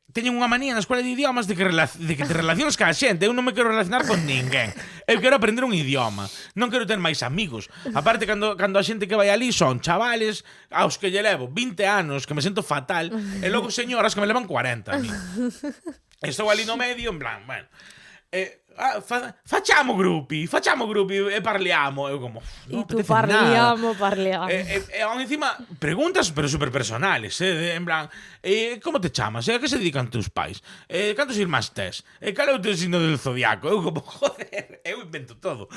Teñen unha manía na escola de idiomas de que te relaciones ca xente. Eu non me quero relacionar con ninguén. Eu quero aprender un idioma. Non quero ter máis amigos. Aparte, cando a xente que vai ali son chavales aos que lle levo 20 anos, que me sento fatal, e logo señoras que me levan 40 a mí. Estou ali no medio, en plan, bueno... facciamo gruppi e parliamo. Eu como, no, e tu parliamo. E aún encima preguntas pero super personales, en plan, como te chamas? A que se dedican tus pais? Cantos irmáns tes? Cal é o teu signo del zodiaco? Eu como, joder, eu invento todo.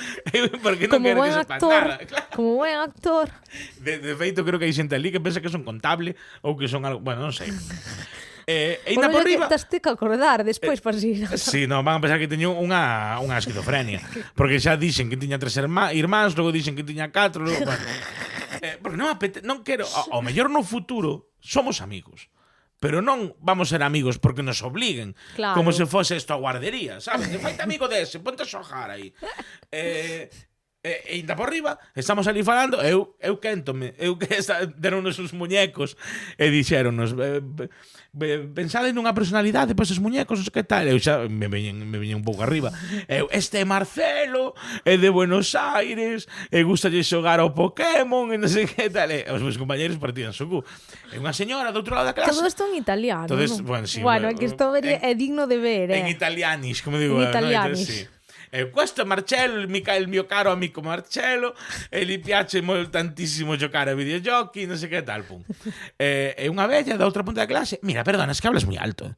Porque non quero que sepan nada, claro. Como buen actor. De feito, creo que hai xente ali que pensa que son contable ou que son algo, bueno, non sei. Ainda por riba taste que acordar despois para seguir. Sí, non, van a pensar que teño unha esquizofrenia, porque xa dixen que tiña 3 irmáns, logo dixen que tiña 4, logo, bueno. Porque non quero, ao mellor no futuro somos amigos, pero non vamos ser amigos porque nos obliguen, claro. Como se fose isto a guardería, sabes? Faite amigo dese, ponte a xogar aí. E ainda por riba, estamos ali falando, eu quéntome, deronnos os muñecos e dixéronnos, pensade nunha personalidade para esos muñecos, que tal? Eu xa me viñen un pouco arriba. Este é Marcelo, é de Buenos Aires, e gustalle xogar ao Pokémon, e non sei que tal. E os meus compañeros partían su cu. E unha señora do outro lado da clase. Todo isto en italiano. Bueno, sí, é que isto é digno de ver, En italianis, como digo. En italianis. Sí. Questo è Marcello, il mio caro amico Marcello, e gli piace tantissimo giocare a videogiochi, non sei che tal, pum. E unha vella da outra punta da clase, mira, perdona, es que hablas moi alto.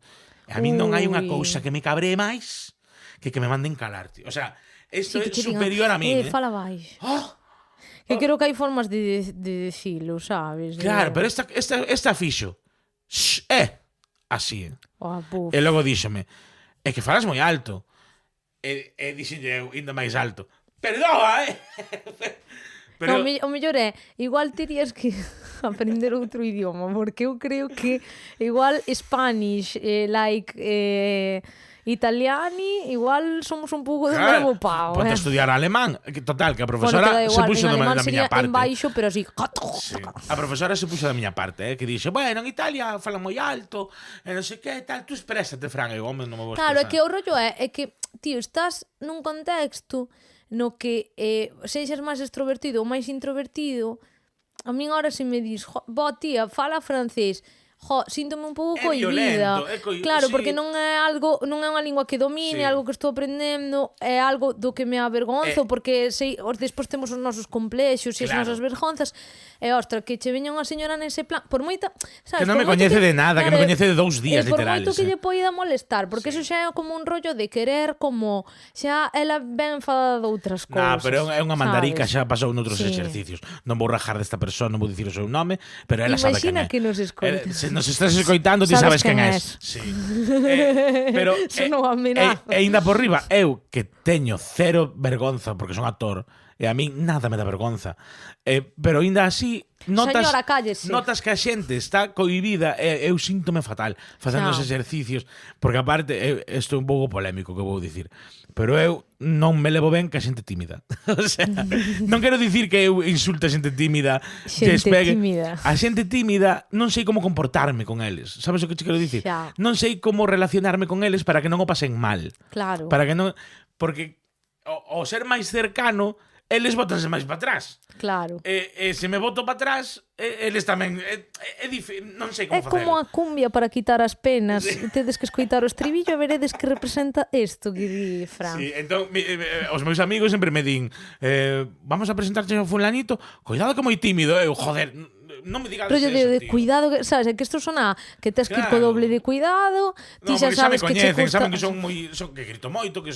E a mí non hai unha cousa que me cabree máis que me manden calar, tío. O sea, isto é superior a mí. Fala baixo. Que creo que hai formas de decirlo, sabes? Claro, pero esta fixo. Así. E logo díxome, é que falas moi alto. E dixenlle eu, ainda máis alto, perdoa, Pero... No, o mellor é, igual terías que aprender outro idioma, porque eu creo que igual Spanish, italiani, igual somos un pouco do mesmo pao. Ponte a estudiar alemán, total, que a profesora se puxo da miña parte. En baixo, pero así... Sí. A profesora se puxo da miña parte, que dixe, bueno, en Italia falan moi alto, e non sei que, tal, tú exprésate, Fran, e home, non me vou expresar. Claro, é que o rollo é que, tío, estás nun contexto no que seixas máis extrovertido ou máis introvertido. A min agora se me dis, tía, fala francés, síntome un pouco cohibida. Claro, sí. Porque non é unha lingua que domine, sí. Algo que estou aprendendo, é algo do que me avergonzo, porque despois temos os nosos complexos e as nosas vergonzas. E, ostra, que che veña unha señora nese plan, por moita, sabes, que non me coñece de nada, que me coñece de 2 días, literales. Por moito que lle poida molestar, porque eso xa é como un rollo de querer, como xa ela ben enfadada de outras cousas. Pero é unha mandarica, xa pasou noutros exercicios. Non vou rajar desta persoa, non vou dicir o seu nome, pero ela sabe quen é. Imagina que nos escoita. Se nos estás escoitando, ti sabes quen és. Sí. Pero non amenaza. E ainda por riba, eu que teño cero vergonza porque son actor, E a min nada me dá vergonza. Pero aínda así, Señora, cállese. notas que a xente está cohibida e eu síntome fatal facendo os exercicios, porque aparte, isto é un pouco polémico que vou dicir, pero eu non me levo ben que a xente tímida. O sea, non quero dicir que eu insulte a xente tímida, Tímida. A xente tímida non sei como comportarme con eles. Sabes o que te quero dicir? Non sei como relacionarme con eles para que non o pasen mal. Claro. Para que non, porque o ser máis cercano, eles botanse máis para atrás. Claro. E se me boto para atrás, eles tamén non sei como facer. É como a cumbia para quitar as penas. Tedes que escoitar o estribillo e veredes que representa isto que di Fran. Sí, entón os meus amigos sempre me din vamos a presentarche ao fulanito, cuidado que é moi tímido, eu, joder, non me digas eso, de cuidado, sabes, é que isto sona que tes que ir co doble de cuidado, ti xa sabes que che custa... saben que que grito moito, que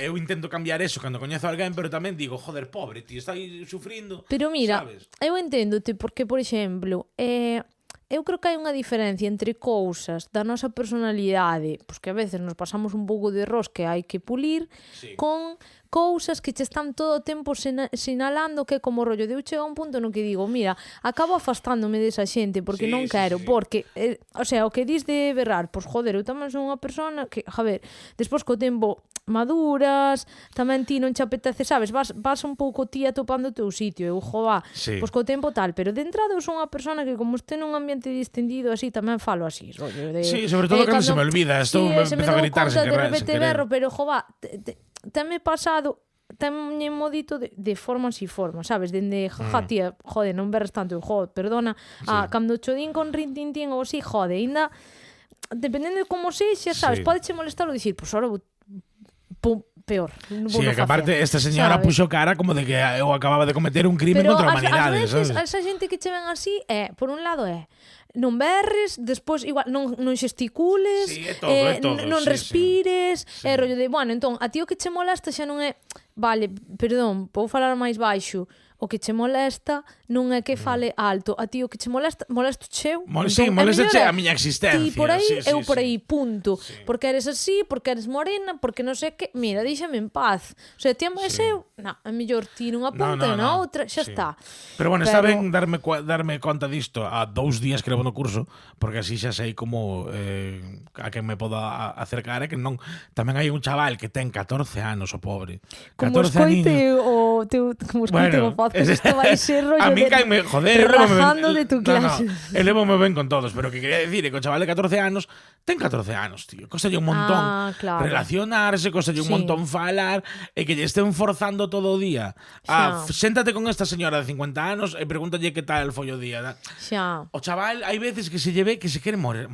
eu intento cambiar eso cando coñezo a alguén, pero tamén digo, joder, pobre, ti está aí sufrindo. Pero mira, sabes? Eu enténdote porque, por exemplo, eu creo que hai unha diferencia entre cousas da nosa personalidade, pois que a veces nos pasamos un pouco de rosca que hai que pulir, con cousas que che están todo o tempo sinalando que é como rollo de eu chego a un punto no que digo, mira, acabo afastándome desa xente porque non quero, porque o sea, o que dis de berrar, pois joder, eu tamén son unha persona que, a ver, despois co tempo maduras, tamén ti non che apetece, sabes, vas un pouco ti atopando o teu sitio, eu joa, pois co tempo tal, pero de entrada eu son unha persona que como este nun ambiente distendido así, tamén falo así, rollo de... Sí, sobre todo cando se me olvida, estou me empezo a gritar sen querer. De repente berro, pero joa, tenme pasado, tenme modito de formas e formas, sabes? Dende, tía, jode, non berres tanto, jode, perdona, cando chodín con rintintín ou así, jode, ainda, dependendo de como sexa, sabes, podeche molestar ou dicir, pois ahora peor. Sí, que aparte esta señora puxo cara como de que eu acababa de cometer un crimen contra a humanidade, sabes? Pero esa xente que che ven así, por un lado non berres, despois igual non xesticules, non respires, rollo de, bueno, entón, a ti o que che molesta xa non é, vale, perdón, vou falar máis baixo, o que che molesta non é que fale alto, a ti o que che molesta cheu. Sí, molesta a miña existencia. Ti por aí, eu por aí, punto. Porque eres así, porque eres morena, porque non sei que, mira, díxame en paz. O sea, ti amas eu, a mellor ti nunha ponta e na outra, xa está. Pero bueno, está ben darme conta disto a 2 días que levo no curso, porque así xa sei como a quen me podo acercar, que non, tamén hai un chaval que ten 14 anos, o pobre. Como escoite o teu podcast, isto vai ser rollo a mí caime, joder, rajando de tu clase. Elévome ben con todos, pero que quería decir é que o chaval de 14 anos ten 14 anos, tío. Costalle un montón relacionarse, costalle un montón falar, e que lle estén forzando todo o día. Séntate con esta señora de 50 anos e pregúntalle que tal foi o día. O chaval, hai veces que se lle ve que se quere morrer,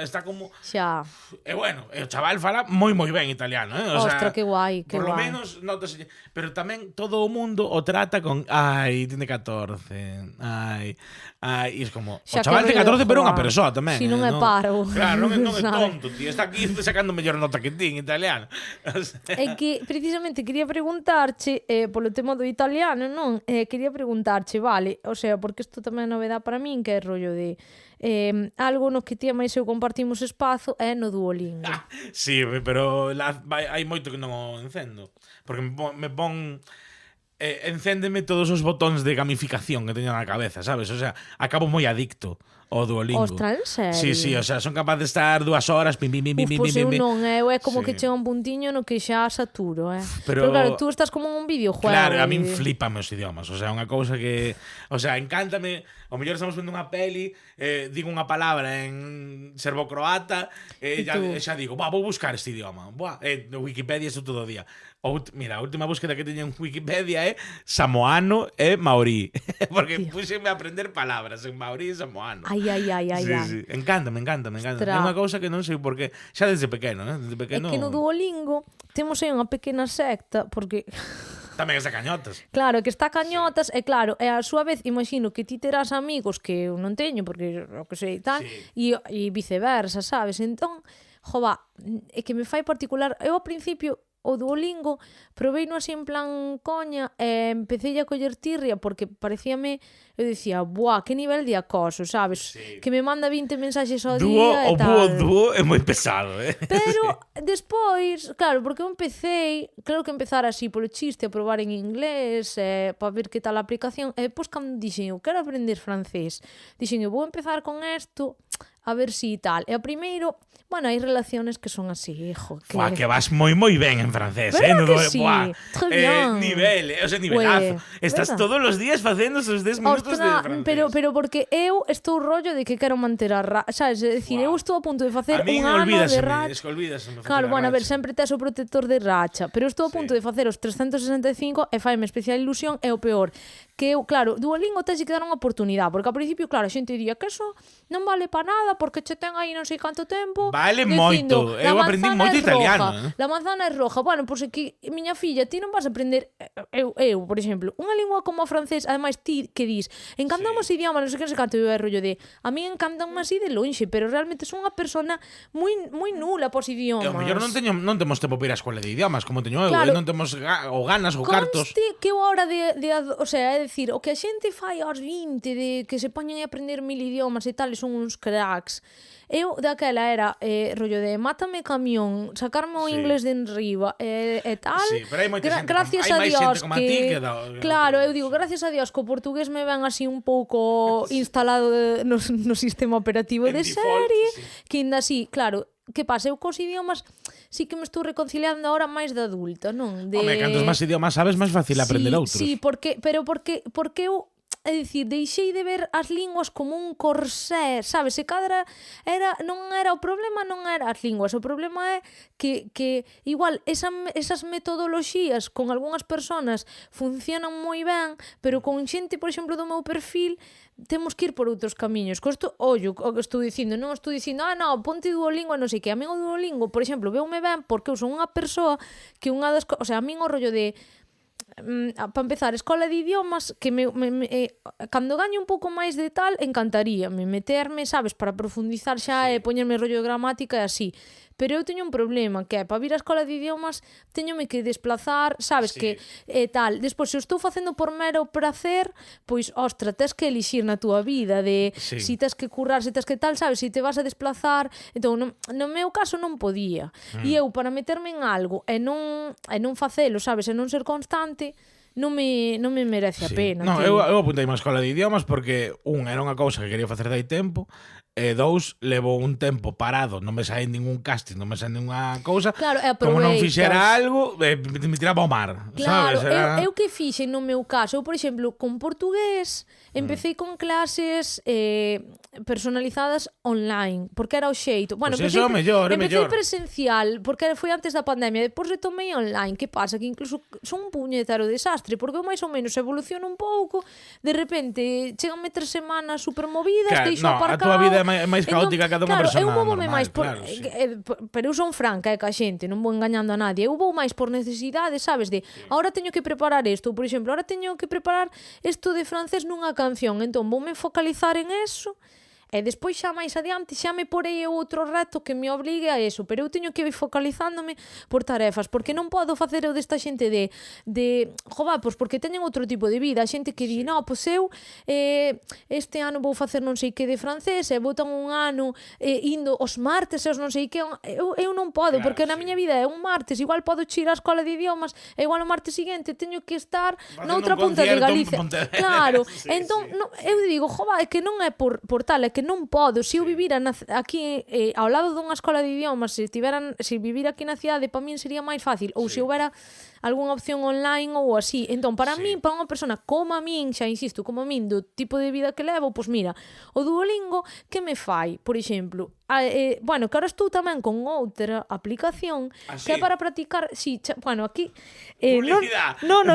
está como... E bueno, o chaval fala moi ben italiano, Ostras, que guai, que por lo menos, notase, pero tamén todo o mundo o trata con tiene 14, e é como, o chaval de 14 pero unha persoa tamén. Si non é paro. Claro, non é tonto, tío, está aquí sacando mellor nota que ti en italiano. É que, precisamente, quería preguntarche, polo tema do italiano, non? Quería preguntarche, vale, o sea, porque isto tamén é novedade para min, que é rollo de... algo no que ti e máis eu compartimos espazo é no Duolingo. Sí, pero hai moito que non o encendo, porque me pon... encéndeme todos os botóns de gamificación que teño na cabeza, sabes? O sea, acabo moi adicto ao Duolingo. Ostras, en serio? Sí, o sea, son capaz de estar 2 horas pim. Pois eu non, eu é como que chega un puntiño no que xa saturo, Pero claro, tú estás como en un videojuego. Claro, a min flipame os idiomas, o sea, unha cousa que, o sea, encántame, o mellor estamos vendo unha peli, digo unha palabra en serbocroata, xa digo, vou buscar este idioma. No Wikipedia isto todo o día. Mira, a última búsqueda que teño en Wikipedia é samoano e maorí. Porque puxeme a aprender palabras en maorí e samoano. Ai. Sí. Encántame. É unha cousa que non sei por qué. Xa desde pequeno, Desde pequeno... É que no Duolingo temos aí unha pequena secta, porque... Tamén está cañotas. Claro, que está cañotas, e claro, e a súa vez, imagino que ti terás amigos que eu non teño, porque o que sei tal, e viceversa, sabes? Entón, jova, é que me fai particular... Eu ao principio... o Duolingo provei no así en plan coña e empecé a coller tirria porque parecíame, eu dicía, buah, que nivel de acoso, sabes? Sí. Que me manda 20 mensaxes ao día e tal. O dúo é moi pesado, Pero despois, claro, porque eu empecé, claro que empezar así polo chiste a probar en inglés, para ver que tal a aplicación, e depois cando dixen, eu quero aprender francés, dixen, eu vou empezar con isto, a ver si tal. E a primeiro, bueno, hai relaciones que son así, hijo. Que vas moi ben en francés, ¿verdad que sí? Très bien. Nivel, o sea, nivelazo. Estás ¿verdad? todos os días facendo esos 10 minutos de francés. Pero porque eu estou rollo de que quero manter a sabes, é dicir, eu estou a punto de facer un ano de racha. Claro, bueno, a ver, sempre tes o protector de racha, pero eu estou a punto de facer os 365 e faime especial ilusión, é o peor. Que eu, claro, Duolingo tens que dar unha oportunidade, porque ao principio, claro, a xente diría que eso non vale para nada, porque che ten aí non sei canto tempo. Vale moito. Eu aprendi moito italiano. La manzana é roja. Bueno, pois que miña filla, ti non vas a aprender eu, por exemplo, unha lingua como o francés, ademais ti que dis, encantamos idiomas, non sei que, non sei canto, eu é rollo de, a mí encantanme así de lonxe, pero realmente son unha persona moi nula pos idiomas. E ao mellor non temos tempo para ir á escola de idiomas, como teño eu, claro, non temos ou ganas ou cartos. Conste que eu a hora o sea, é dicir, o que a xente fai aos 20 de que se poñen a aprender 1000 idiomas e tal, e son uns cracks. Eu daquela era rollo de mátame camión, sacarme o inglés de enriba e tal. Sí, pero hai moita xente, gracias hai a máis Dios xente como a ti que claro, eu digo, gracias a Dios que o portugués me ven así un pouco instalado no sistema operativo de serie, que ainda así, claro, que pasa, eu cos idiomas sí que me estou reconciliando ahora máis de adulta, non? Home, cantos máis idiomas sabes, máis fácil aprender outros. Sí, porque eu, é dicir, deixei de ver as linguas como un corsé, sabes? Se cadra non era o problema, non era as linguas, o problema é que igual esas metodoloxías con algunhas persoas funcionan moi ben, pero con xente, por exemplo, do meu perfil, temos que ir por outros camiños. Costo, ollo, o que estou dicindo, non estou dicindo, non, ponte Duolingo, non sei que. A min o Duolingo, por exemplo, veume ben porque eu son unha persoa que unha das, o sea, a min o rollo de para empezar, escola de idiomas que cando gaño un pouco máis de tal, encantaríame meterme, sabes, para profundizar xa e poñerme rollo de gramática e así. Pero eu teño un problema, que é, para vir á escola de idiomas teñome que desplazar, sabes, que tal. Despois, se o estou facendo por mero prazer, pois, ostra, tes que elixir na túa vida de si tes que currar, se tes que tal, sabes, si te vas a desplazar. Entón, no meu caso non podía. E eu, para meterme en algo e non facelo, sabes, e non ser constante, non me merece a pena. Non, eu apuntei má escola de idiomas porque, era unha cousa que quería facer dai tempo, e 2, levo un tempo parado, non me sae ningún casting, non me sae ninguna cousa, claro, como non fixera algo, me tiraba ao mar, claro, sabes? Eu que fixen no meu caso, eu, por exemplo, con portugués, empecé con clases personalizadas online, porque era o xeito. Bueno, pues eso empecé presencial, porque foi antes da pandemia, depois retomei online. Que pasa? Que incluso son un puñetero desastre, porque eu máis ou menos evoluciono un pouco, de repente cheganme 3 semanas super movidas, deixo aparcado. A tua vida é máis caótica que a dunha persona normal. Eu máis pero eu son franca, ca xente, non vou engañando a nadie. Eu vou máis por necesidade, sabes, de ahora teño que preparar isto, por exemplo, ahora teño que preparar isto de francés nunha canción, entón voume focalizar en eso. E despois xa máis adiante xa me porei outro reto que me obligue a eso, pero eu teño que ir focalizándome por tarefas, porque non podo facer eu desta xente de jova, pois porque teñen outro tipo de vida, a xente que di, pois eu este ano vou facer non sei que de francés, e vou tan un ano indo os martes e os non sei que, eu non podo, porque na miña vida é un martes, igual podo ir á escola de idiomas, e igual o martes seguinte teño que estar noutra punta de Galicia. Claro, entón eu digo, jova, é que non é por tal, é que non podo. Se eu vivira aquí ao lado dunha escola de idiomas, se vivira aquí na cidade, para min sería máis fácil, ou se houbera algunha opción online ou así. Entón, para min, para unha persona como a min, xa insisto, como a min, do tipo de vida que levo, pois mira, o Duolingo, que me fai? Por exemplo, bueno, que ahora estou tamén con outra aplicación que é para practicar, bueno, aquí non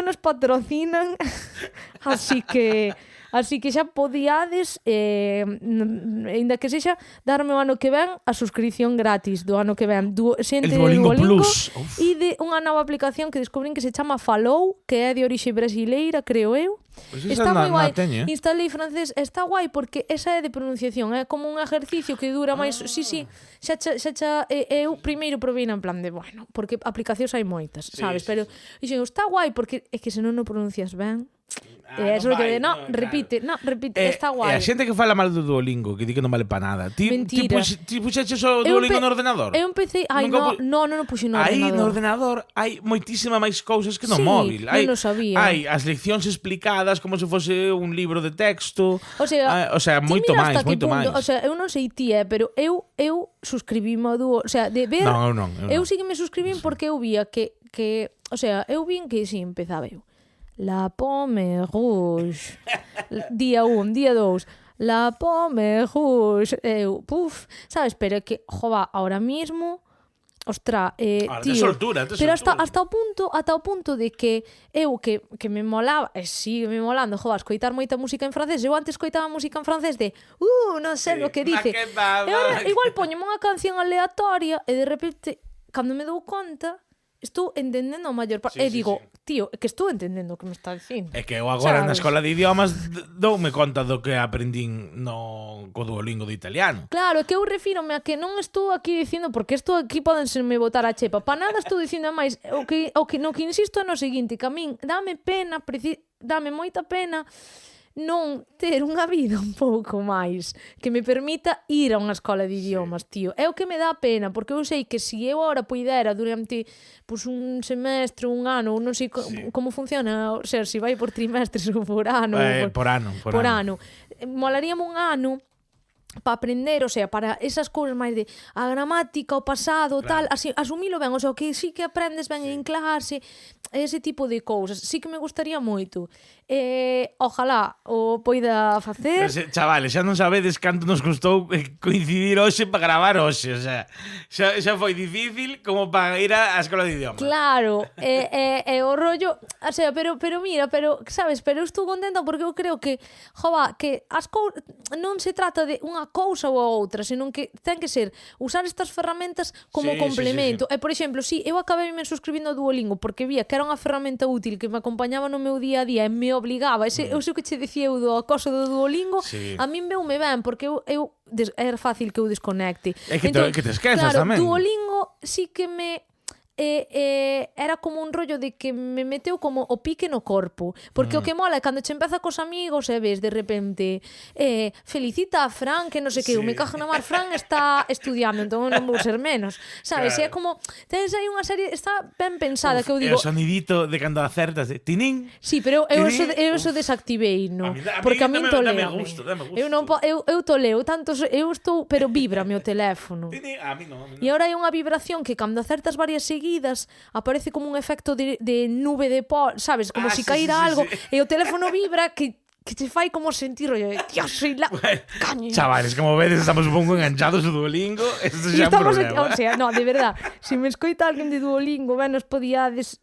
nos patrocinan, así que Así que xa podíades, ainda que sexa, darme o ano que ven a suscripción gratis do ano que ven. Xente de Duolingo Duolingo Plus. e de unha nova aplicación que descubrín que se chama Falou, que é de orixe brasileira, creo eu. Pues Está moi guai. Instalei francés, está guai porque esa é de pronunciación, é como un ejercicio que dura máis, eu primeiro provei en plan de, bueno, porque aplicacións hai moitas, sabes, pero dixen, está guai porque é que se non o pronuncias ben, eso de, repite, está guai. E a xente que fala mal do Duolingo, que di que non vale para nada. Mentira. Ti puxeches o Duolingo no ordenador? Eu empecé, non puxe no ordenador. Aí no ordenador hai moitísima máis cousas que no móvil. Non o sabía. Hai as leccións explicadas como se fose un libro de texto. O sea, moito máis, moito máis. O sea, eu non sei ti, pero eu suscribime ao Duo, o sea, de ver. Non. Eu sí que me suscribín porque eu vía que, o sea, eu vin que si empezaba eu. La pomme rouge. Día 1, día 2. La pomme rouge. Sabes, pero que, jova, ahora mismo, ostra, tío. Soltura, pero hasta o punto de que eu que me molaba, sigue me molando, jova, escoitar moita música en francés. Eu antes escoitaba música en francés de, non sei o que dice. E ahora, igual poñeme unha canción aleatoria e de repente, cando me dou conta, estou entendendo a maior parte. Digo, tío, que estou entendendo o que me está dicindo. É que eu agora na escola de idiomas doume conta do que aprendín co Duolingo de italiano. Claro, é que eu refírome a que non estou aquí dicindo, porque isto aquí podense me botar a chepa. Pa nada estou dicindo máis. O que insisto é no seguinte, que a min dame moita pena non ter unha vida un pouco máis que me permita ir a unha escola de idiomas, tío. É o que me dá pena, porque eu sei que se eu ahora puidera durante un semestre, un ano, non sei como funciona, o sea, se vai por trimestres ou por ano. Por ano. Molaríame un ano para aprender, o sea, para esas cousas máis de a gramática, o pasado, tal, así, asumilo ben, o sea, que sí que aprendes ben en clase, ese tipo de cousas, sí que me gustaría moito. Ojalá o poida facer. Pero, chavales, xa non sabedes canto nos custou coincidir hoxe para gravar hoxe, o sea, xa foi difícil como para ir á escola de idiomas. Claro, o rollo, o sea, pero mira, sabes, pero eu estou contenta porque eu creo que, jova, que as cousas non se trata de unha cousa ou a outra, senón que ten que ser usar estas ferramentas como complemento. Sí. E, por exemplo, eu acabei me suscribindo ao Duolingo porque vía que era unha ferramenta útil que me acompañaba no meu día a día e me obligaba. Eu sei que che dicía eu do acoso do Duolingo, a min veume ben, porque era fácil que eu desconecte. É que te esquezas tamén. Duolingo sí que me... era como un rollo de que me meteu como o pique no corpo, porque o que mola é cando che empeza cos amigos e ves de repente felicita a Fran que non sei que, eu me cago na mar, Fran está estudiando, entón non vou ser menos, sabes? Claro. É como tens aí unha serie, está ben pensada, que eu digo, o sonidito de cando acertas de tinín. Sí, pero eu eso desactivei, no, porque a min toleo. Dame gusto. Eu toleo tanto, eu estou, pero vibra o teléfono. A mí non. E agora hai unha vibración que cando acertas varias seguidas aparece como un efecto de nube de pó, sabes, como se caíra algo e o teléfono vibra que te fai como sentir rollo de Dios, soy la caña. Chavales, como vedes, estamos un pouco enganchados do Duolingo. Esto xa é un problema. O sea, no, de verdad, se me escoita alguén de Duolingo, nos podíades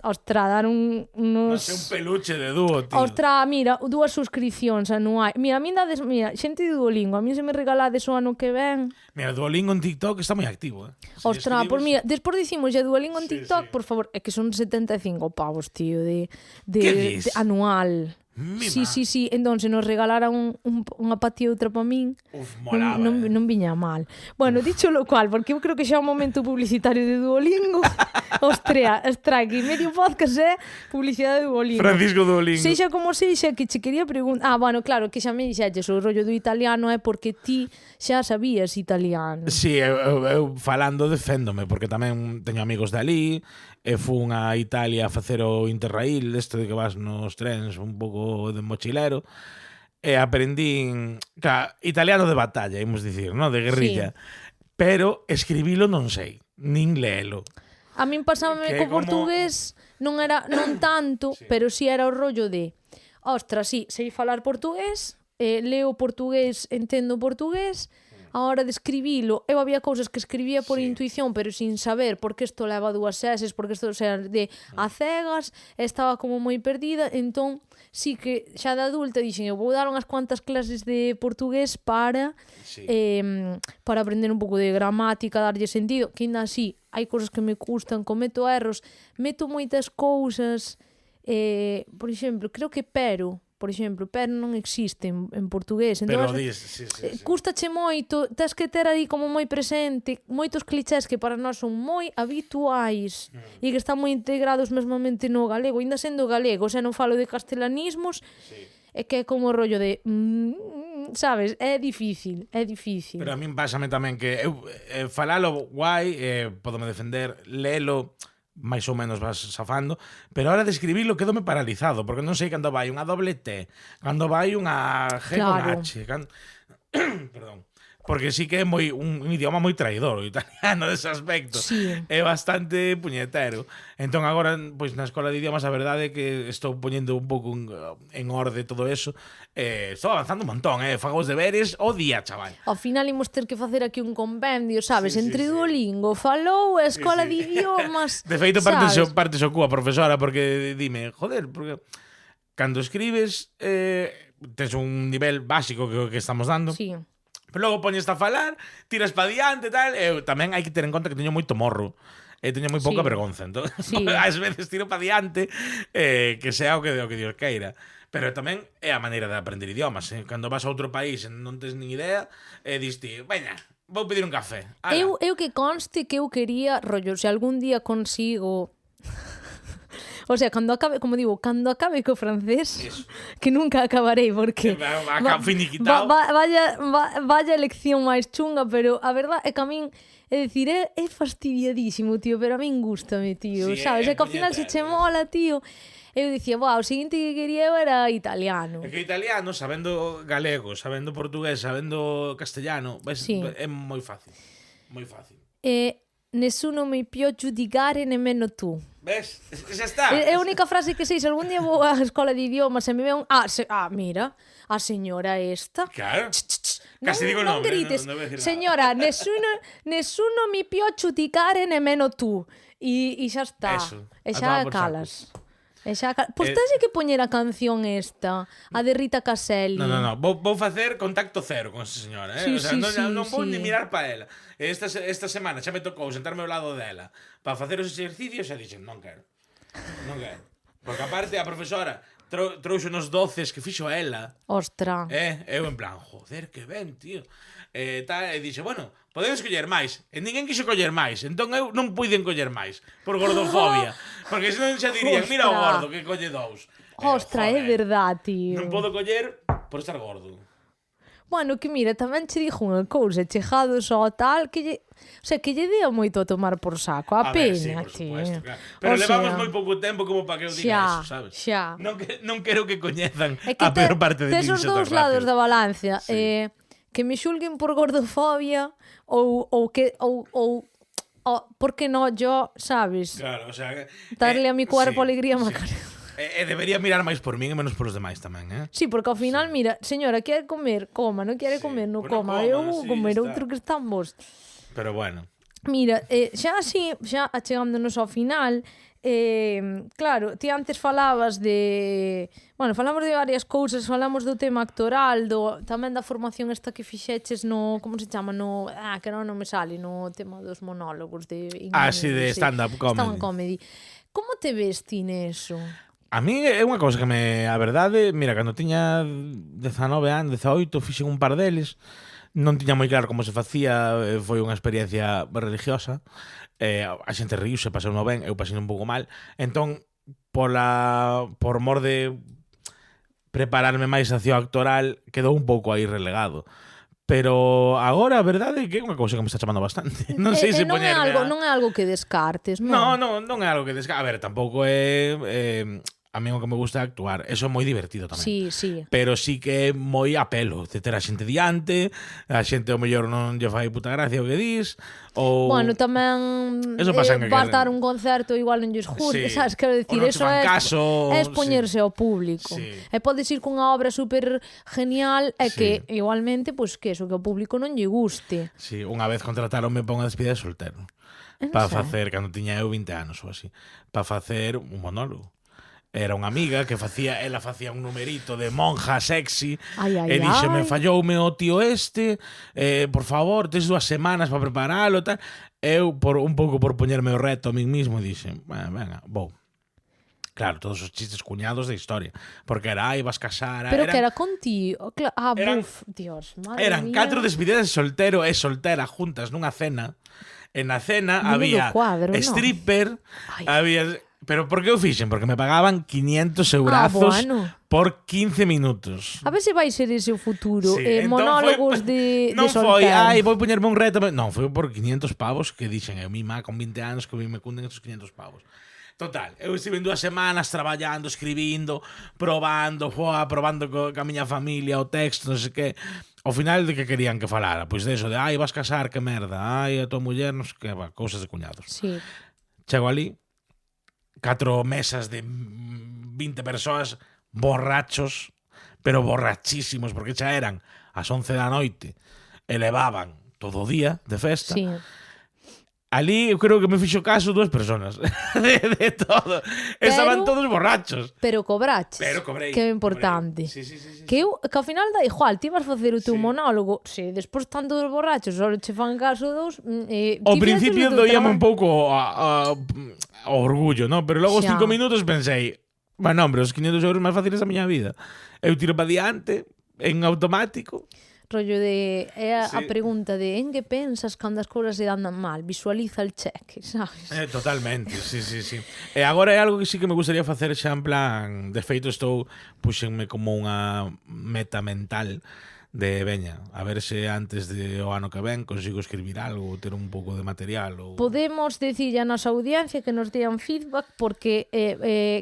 Ostra, dar unos... Non sei, un peluche de dúo, tío. Ostra, mira, 2 suscripcións anuais. Mira, a min dades... Mira, xente de Duolingo, a mí se me regalades o ano que ven... Mira, Duolingo en TikTok está moi activo, Ostra, pues mira, despois dicimos ya Duolingo en TikTok, por favor, é que son 75 pavos, tío, de anual. Sí, entón se nos regalara unha patí outra para min. Molaba, non viña mal. Bueno, dicho lo cual, porque eu creo que xa é o momento publicitario de Duolingo. Ostra, que medio podcast é publicidade de Duolingo. Francisco Duolingo. Seixa como seixa, que che quería preguntar... bueno, claro, que xa me dixeches o rollo do italiano é porque ti xa sabías italiano. Sí, eu falando deféndome, porque tamén teño amigos de ali, e fun a Italia a facer o Interrail, este de que vas nos trens un pouco de mochilero, e aprendín, italiano de batalla, imos dicir, no? De guerrilla, pero escribilo non sei, nin léelo. A min pasábame co portugués, non tanto, pero si era o rollo de, ostras, sei falar portugués, leo portugués, entendo portugués, a hora de escribilo, eu había cousas que escribía por intuición, pero sin saber porque isto leva 2 S, porque isto, o sea, de a cegas, estaba como moi perdida, entón, sí que xa de adulta dixen, eu vou dar unhas cuantas clases de portugués para aprender un pouco de gramática, darlle sentido, que ainda así, hai cousas que me custan, cometo erros, meto moitas cousas, por exemplo, creo que por exemplo, pero non existe en portugués. Pero dis, sí. Cústache moito, tens que ter aí como moi presente moitos clichés que para nós son moi habituais e que están moi integrados mesmamente no galego, ainda sendo galego, o sea, non falo de castelanismos, é que é como o rollo de sabes, é difícil. Pero a min pásame tamén que eu falalo guai, podome defender, lelo máis ou menos vas safando, pero a hora de escribirlo quedome paralizado, porque non sei cando vai unha doble T, cando vai unha G con H, perdón. Porque sí que é moi un idioma moi traidor o italiano dese aspecto. Sí. É bastante puñetero. Entón agora, pois na escola de idiomas a verdade é que estou poñendo un pouco en orde todo eso. Estou avanzando un montón, fago os deberes o día, chaval. Ao final imos ter que facer aquí un compendio, sabes, entre Duolingo, Falou e a escola de idiomas. De feito, parte xo cúa profesora, porque dime, joder, porque cando escribes tes un nivel básico que estamos dando. Sí. Pero logo poñes a falar, tiras pa diante e tal. Tamén hai que ter en conta que teño moito morro. Teño moi pouca vergonza. Entón, ás veces tiro pa diante que sea o que Dios queira. Pero tamén é a maneira de aprender idiomas. Cando vas a outro país e non tes nin idea, dis ti, veña, vou pedir un café. Eu que conste que eu quería, rollo, se algún día consigo... O sea, cando acabe co francés, eso. Que nunca acabarei, porque vaya lección máis chunga, pero a verdad é que a min, é dicir, é fastidiadísimo, tío, pero a min gústame, tío, sí, sabes? É que ao final se che mola, tío. Eu dicía, o seguinte que quería eu era italiano. É que italiano, sabendo galego, sabendo portugués, sabendo castellano, é moi fácil. Moi fácil. Nessuno mi più giudicare nemmeno tu. Ves? Xa está. É a única frase que sei. Se algún día vou á escola de idiomas e me ve un... mira, a señora esta. Claro. Casi digo non grites. Señora, nessuno mi più giudicare nemmeno tu. E xa está. Eso. E xa calas. Pois tens que poñer a canción esta, a de Rita Caselli. Non, vou facer contacto cero con esa señora, Sí, o sea, non vou sí. ni mirar pa ela. Esta semana xa me tocou sentarme ao lado dela para facer os exercicios e dixen, non quero. Porque aparte a profesora trouxe unos doces que fixo ela. Ostra. Eu en plan, joder, que ben, tío. E dixe, bueno, podedes coller máis. E ninguén quixo coller máis. Entón eu non puiden coller máis. Por gordofobia. Porque senón xa dirían, mira o gordo que colle 2. Ostra, é verdad, tío. Non podo coller por estar gordo. Bueno, que mira, tamén che dixo unha cousa, chegados ao tal, que lle... O sea, que lle dea moito a tomar por saco, a peña, tío. Claro. Pero levamos moi pouco tempo como para que eu diga eso, sabes? Xa. Non quero que coñezan a peor parte de mí. Tes os dous lados da balanza. Sí. Que me xulguen por gordofobia ou por que no yo, sabes? Claro, o sea... Darle a mi cuerpo alegría Macarena. Debería mirar máis por min e menos por os demais tamén, Sí, porque ao final, mira, señora, quere comer, coma, non quere comer, non coma. Eu vou comer outro que estamos. Pero bueno. Mira, xa achegándonos ao final, claro, ti antes falabas de... Bueno, falamos de varias cousas, falamos do tema actoral, tamén da formación esta que fixeches no... Como se chama? Que non me sale, no tema dos monólogos de... Sí, de stand-up comedy. Como te ves ti neso? A mí é unha cousa que a verdade, mira, cando tiña 19 anos, 18, fixen un par deles, non tiña moi claro como se facía, foi unha experiencia religiosa, a xente riuse, pasou no ben, eu pasei un pouco mal, entón, por mor de prepararme máis hacia o actoral, quedou un pouco aí relegado. Pero agora a verdade é que é unha cousa que me está chamando bastante. Non sei se poñerme... Non é algo que descartes, non? Non é algo que descartes. A ver, tampouco é A mí o que me gusta é actuar. Eso é moi divertido tamén. Sí, sí. Pero sí que é moi a pelo de ter a xente diante, a xente ao mellor non lle fai puta gracia o que dis, ou... Bueno, tamén vas dar un concerto igual non lles guste, sabes? Quero dicir, eso é expoñerse ao público. E podes ir cunha obra super genial e que igualmente, pois que eso, que ao público non lle guste. Sí, unha vez contrataronme para unha despedida de soltero. Para facer, cando tiña eu 20 anos ou así, para facer un monólogo. Era unha amiga que ela facía un numerito de monja sexy e díxeme, falloume o tío por favor, tes 2 semanas para preparalo e tal. Eu, un pouco por poñerme o reto a min mismo, dixen, venga, vou. Claro, todos os chistes cuñados da historia. Porque era, vas casar... Pero que era contigo. Dios, madre mía. Eran 4 despedidas de soltero e soltera juntas nunha cena. E na cena había stripper, había... Pero por que o fixen? Porque me pagaban 500 eurazos por 15 minutos. A ver se vai ser ese o futuro. Monólogos de non soltero. Non foi, vou poñerme un reto. Non, foi por 500 pavos que dixen, mi má con 20 anos que me cunden estos 500 pavos. Total, eu estive 2 semanas traballando, escribindo, probando ca miña familia o texto, non sei que. Ao final de que querían que falara? Pois de eso, de vas casar, que merda, a tua muller, non sei que, cousas de cuñados. Sí. Chego ali, 4 mesas de 20 persoas borrachos, pero borrachísimos, porque xa eran as 11 da noite e levaban todo o día de festa. Sí. Ali eu creo que me fixo caso 2 personas de todo. Estaban todos borrachos. Pero cobraches. Pero cobrei. Que é importante. Sí. Que ao final da igual, ti vas facer o teu monólogo, se despois están todos borrachos, só che fan caso 2, ao principio doíame un pouco ao orgullo, ¿no? Pero logo os 5 minutos pensei, bueno, hombre, os 500 euros máis fáciles da miña vida. Eu tiro para diante, en automático. Rollo de... a pregunta de en que pensas cando as cousas se andan mal? Visualiza el cheque, sabes? Totalmente, sí. E agora é algo que sí que me gustaría facer xa en plan... De feito, puxenme como unha meta mental de veña, a ver se antes de o ano que ven consigo escribir algo ou ter un pouco de material ou... Podemos dicirlle a nosa audiencia que nos dean feedback porque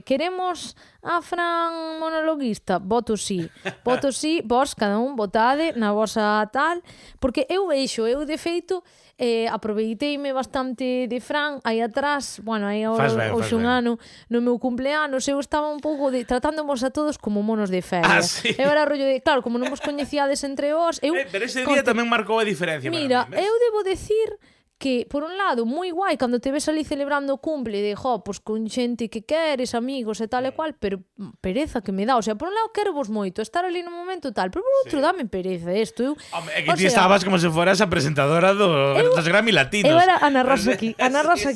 queremos a Fran monologuista, voto sí, vos cada un votade na vosa tal, porque eu de feito aproveiteime bastante de Fran aí atrás, bueno, aí hoxe un ano no meu cumpleanos, eu estaba un pouco tratándomos a todos como monos de feria. Eu era rollo de, claro, como non vos coñecíades entre vós, pero ese día tamén marcou a diferencia. Mira, eu debo decir que, por un lado, moi guai cando te ves ali celebrando o cumple de, pois con xente que queres, amigos e tal e cual, pero pereza que me dá. O sea, por un lado, quero vos moito, estar ali no momento tal, pero por outro, dame pereza isto. É que ti estabas como se foras a presentadora dos Grammy Latinos. Eu era Ana Rosa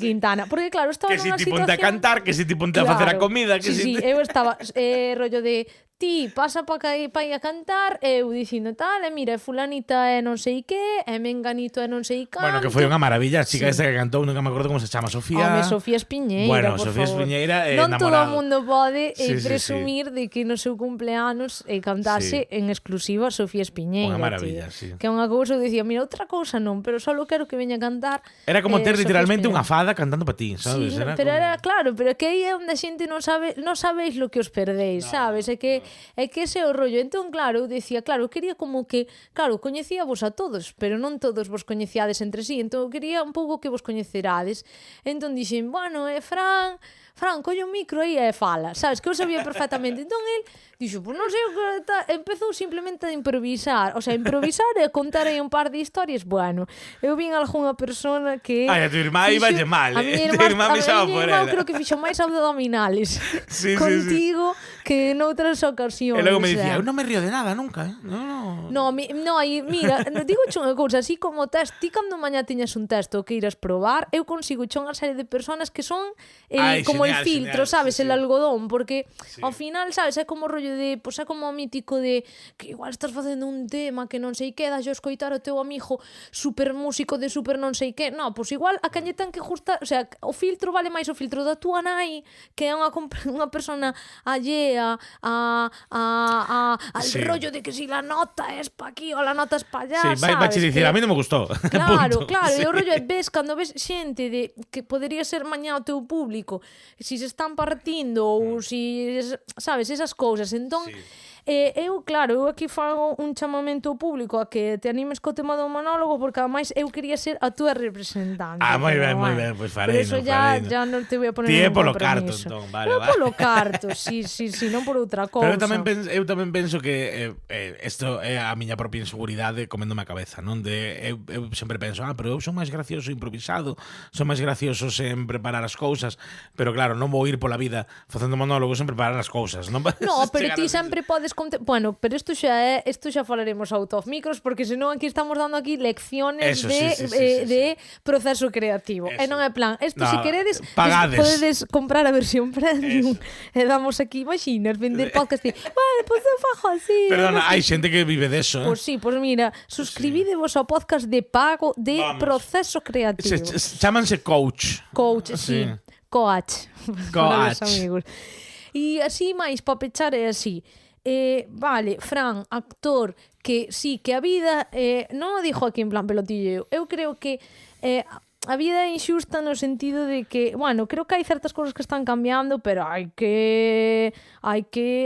Quintana, porque claro, estaba nunha situación... Que si ti ponte a cantar, que si ti ponte a facer a comida, que si... Sí, eu estaba rollo de... Ti pasa para ir a cantar, eu dicindo tal, e mira, fulanita é non sei que, e menganito é non sei canto. Bueno, que foi unha maravilla, a chica esta que cantou, nunca me acordo como se chama, Sofía... Sofía Espiñeira, bueno, por Sofía favor. Espiñeira non enamorado. todo o mundo pode presumir de que no seu cumpleanos cantase en exclusiva Sofía Espiñeira. Unha maravilla, tío. Que é unha cousa, eu dicía, mira, outra cousa non, pero só quero que veña a cantar. Era como ter literalmente unha fada cantando para ti, sabes? Sí, pero era claro, pero que aí é onde a xente non sabéis lo que os perdéis, sabes? É que ese rollo. Entón, claro, eu decía, claro, eu quería como que, claro, coñecíavos a todos, pero non todos vos coñeciades entre sí, entón eu quería un pouco que vos coñecerades. Entón dixen, bueno, Fran, colle un micro aí e fala, sabes, que eu sabía perfectamente. Entón el dixo, pois non sei o que empezou simplemente a improvisar, o sea, improvisar e contar aí un par de historias. Bueno, eu vin algunha persona que... Ai, a tu irmá iba mal, a miña irmá creo que fixo máis abdominales contigo que noutras ocasións. E logo me dicía, eu non me río de nada nunca, No, aí, mira, digo unha cousa, así como ti cando mañá tiñas un texto que irás probar, eu consigo unha serie de personas que son como el filtro, sabes, el algodón, porque ao final, sabes, é como rollo de, pois é como o mítico de que igual estás facendo un tema que non sei que, da yo escoitar o teu amigo super músico de super non sei que, no, pois igual a caña ten que gustar, o sea, o filtro vale máis o filtro da túa nai, que é unha persona allea a al rollo de que si la nota es pa' aquí o la nota es pa' allá, sí, vai dicir, a mí non me gustou. Claro, claro, e o rollo é cando ves xente de que podería ser mañá o teu público, si se están partindo ou si, sabes, esas cousas. Entón, eu, claro, eu aquí fago un chamamento ao público a que te animes co tema do monólogo, porque ademais eu quería ser a túa representante. Moi ben, pois farei. Pero eso ya non te voy a poner ningún polo carto, compromiso. entón, vale. Polo carto, sí, non por outra cousa. Pero eu tamén penso que isto é a miña propia inseguridade coméndome a cabeza, non? Eu sempre penso, pero eu son máis gracioso improvisado, son máis gracioso sen preparar as cousas, pero claro, non vou ir pola vida facendo monólogos sen preparar as cousas, non? No, pero ti sempre podes bueno, pero isto xa falaremos out of micros, porque senón aquí estamos dando aquí lecciones de proceso creativo. E non é plan, isto se queredes podedes comprar a versión premium e damos aquí, imaginas, vender podcast e, vale, pois eu fajo así. Perdona, hai xente que vive deso, Pois sí, pois mira, suscribidevos ao podcast de pago de proceso creativo. Chámanse coach. Coach, sí. Coach. Coach. E así máis, para pechar é así. Vale, Fran, actor, que sí, que a vida non o dixo aquí en plan pelotilleo. Eu creo que a vida é injusta no sentido de que, bueno, creo que hai certas cousas que están cambiando, pero hai que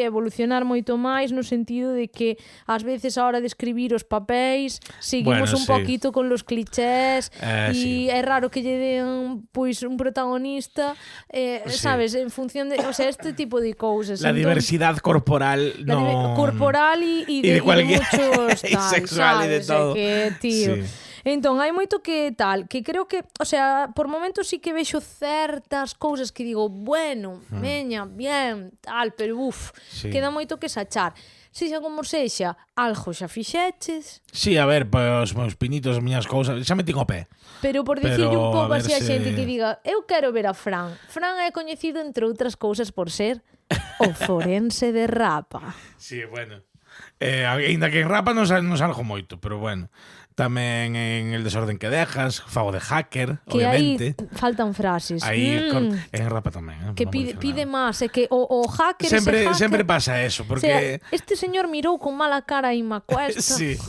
evolucionar moito máis no sentido de que ás veces a hora de escribir os papéis seguimos un poquito con los clichés e é raro que lle den pois un protagonista sabes, en función de, o sea, este tipo de cousas. La diversidad corporal corporal e de muchos y sexual e de todo. Que, tío, entón, hai moito que tal, que creo que, o sea, por momentos sí que vexo certas cousas que digo, bueno, veña, bien, tal, pero queda moito que sachar. Sexa como sexa, algo xa fixeches. Sí, a ver, pois meus pinitos, as miñas cousas, xa me tico o pé. Pero por dicirlle un pouco así a xente que diga, eu quero ver a Fran. Fran é coñecido, entre outras cousas, por ser o forense de Rapa. Sí, bueno. Ainda que en Rapa non salgo moito, pero bueno. Tamén en El desorden que dejas, fago de hacker, que obviamente. Que aí faltan frases. En Rapa tamén. Que pide máis, é que o hacker sempre pasa eso, porque... O sea, este señor mirou con mala cara a Inma Cuesta. Sí,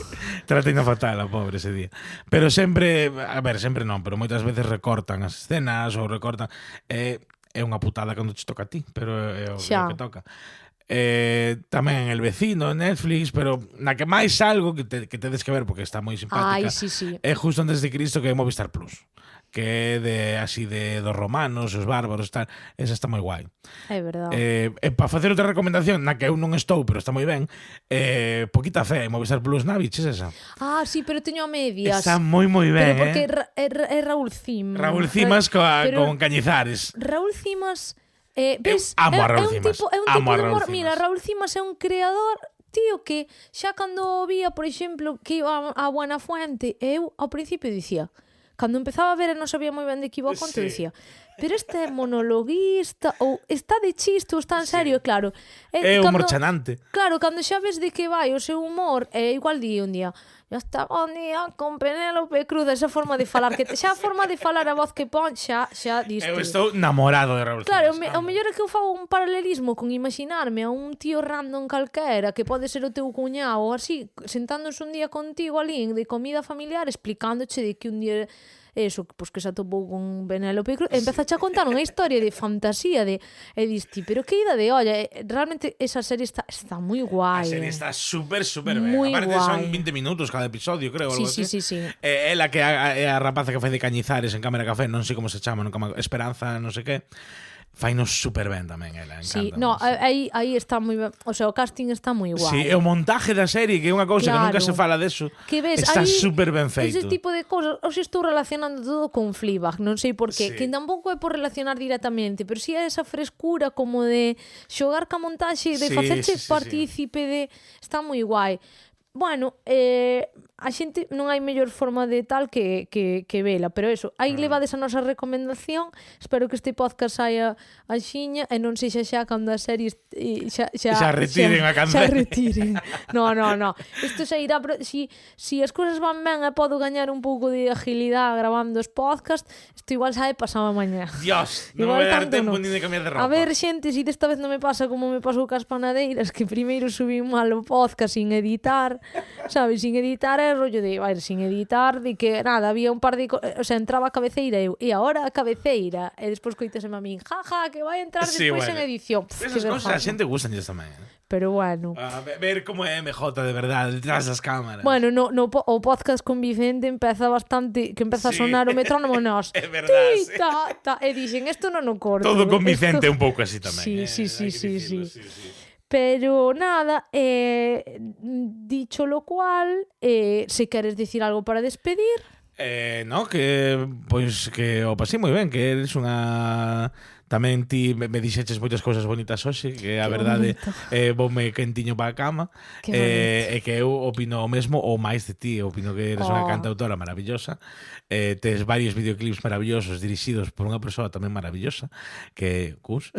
tratando fatal a pobre ese día. Pero sempre, a ver, sempre non, pero moitas veces recortan as escenas ou recortan... É unha putada cando te toca a ti, pero é o que toca. Tamén El vecino, Netflix, pero na que máis algo que tedes que ver porque está moi simpática. É Justo antes de Cristo, que é Movistar Plus, que é de así de dos romanos, os bárbaros, tal. Esa está moi guai. É verdade. Para facer outra recomendación, na que eu non estou, pero está moi ben, Poquita Fe, en Movistar Plus, viches esa? Sí, pero teño a medias. Está moi ben, pero porque é Raúl Cimas. Raúl Cimas con Cañizares. Raúl Cimas... ves, amo a Raúl Cimas. É un tipo de humor. Mira, Raúl Cimas é un creador, tío, que xa cando vía, por exemplo, que iba a Buenafuente, eu ao principio dicía, cando empezaba a ver e non sabía moi ben de que iba a conto, dicía, pero este é monologuista ou está de chiste ou está en serio, claro. É humor chanante. Claro, cando xa ves de que vai o seu humor, igual di un día, ya estaba un día con Penélope Cruz, esa forma de falar, que xa a forma de falar a voz que pon, xa diste. Eu estou namorado de Raúl Cimas. Claro, o mellor é que eu fago un paralelismo con imaginarme a un tío random calquera, que pode ser o teu cuñado, ou así, sentándose un día contigo ali de comida familiar, explicándoche de que un día... eso, pois que se atopou con Penélope Cruz, empeza a contar unha historia de fantasía e diste, pero que idade, olla, realmente esa serie está moi guai. A serie está super ben. Aparte son 20 minutos cada episodio, creo, algo así. Sí. Ela que é a rapaza que fai de Cañizares en Cámara Café, non sei como se chama, Esperanza, non sei que. Fainos super ben tamén ela, sí, no, aí está moi ben, o sea, o casting está moi guai. Sí, o montaje da serie, que é unha cousa que nunca se fala deso, que ves, está super ben feito. Ese tipo de cousas, os estou relacionando todo con Fleabag, non sei por qué, que tampouco é por relacionar directamente, pero si é esa frescura como de xogar ca montaxe, de facerche partícipe de... Está moi guai. Bueno, a xente non hai mellor forma de tal que vela, pero eso, aí levades a nosa recomendación. Espero que este podcast saia a xiña e non sexa xa cando as series xa retiren a cancela. Xa retiren. No. Isto xa irá, pero si as cousas van ben e podo gañar un pouco de agilidade gravando os podcast, isto igual sae pasado mañá. Dios, non me vai dar tempo ni de cambiar de roupa. A ver, xente, si desta vez non me pasa como me pasou cas panadeiras, que primeiro subí mal o podcast sin editar, sabes, sin editar é rollo de, sin editar, de que nada, había un par de, o sea, entraba a cabeceira e agora a cabeceira, e despois coitáseme a min, jaja, que vai entrar despois en edición. Esas cosas a xente gustan tamén, Pero bueno. Ver como é MJ de verdade detrás das cámaras. Bueno, o podcast con Vicente empeza bastante, que empeza a sonar o metrónomo nos. É verdade. E dixen, isto non o corto. Todo con Vicente un pouco así tamén. Sí. Pero nada, dicho lo cual, se queres dicir algo para despedir. No, que pois que o pasei moi ben, que eres unha... Tamén ti me dixeches moitas cousas bonitas hoxe, que a verdade voume quentiño para a cama, e que eu opino o mesmo ou máis de ti. Opino que eres unha cantautora maravillosa, tes varios videoclips maravillosos dirixidos por unha persoa tamén maravillosa, que é Cus.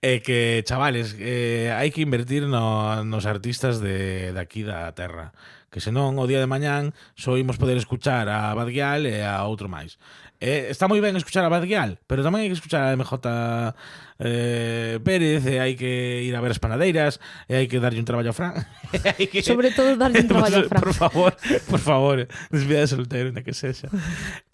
E que, chavales, hai que invertir nos artistas de aquí da terra, que senón o día de mañán só imos poder escuchar a Badguial e a outro máis. Está moi ben escuchar a Badguial, pero tamén hai que escuchar a MJ Pérez, e hai que ir a ver as panadeiras, e hai que darlle un traballo a Fran. Sobre todo darlle un traballo a Fran. Por favor, desvía de solteiro, na que sexa.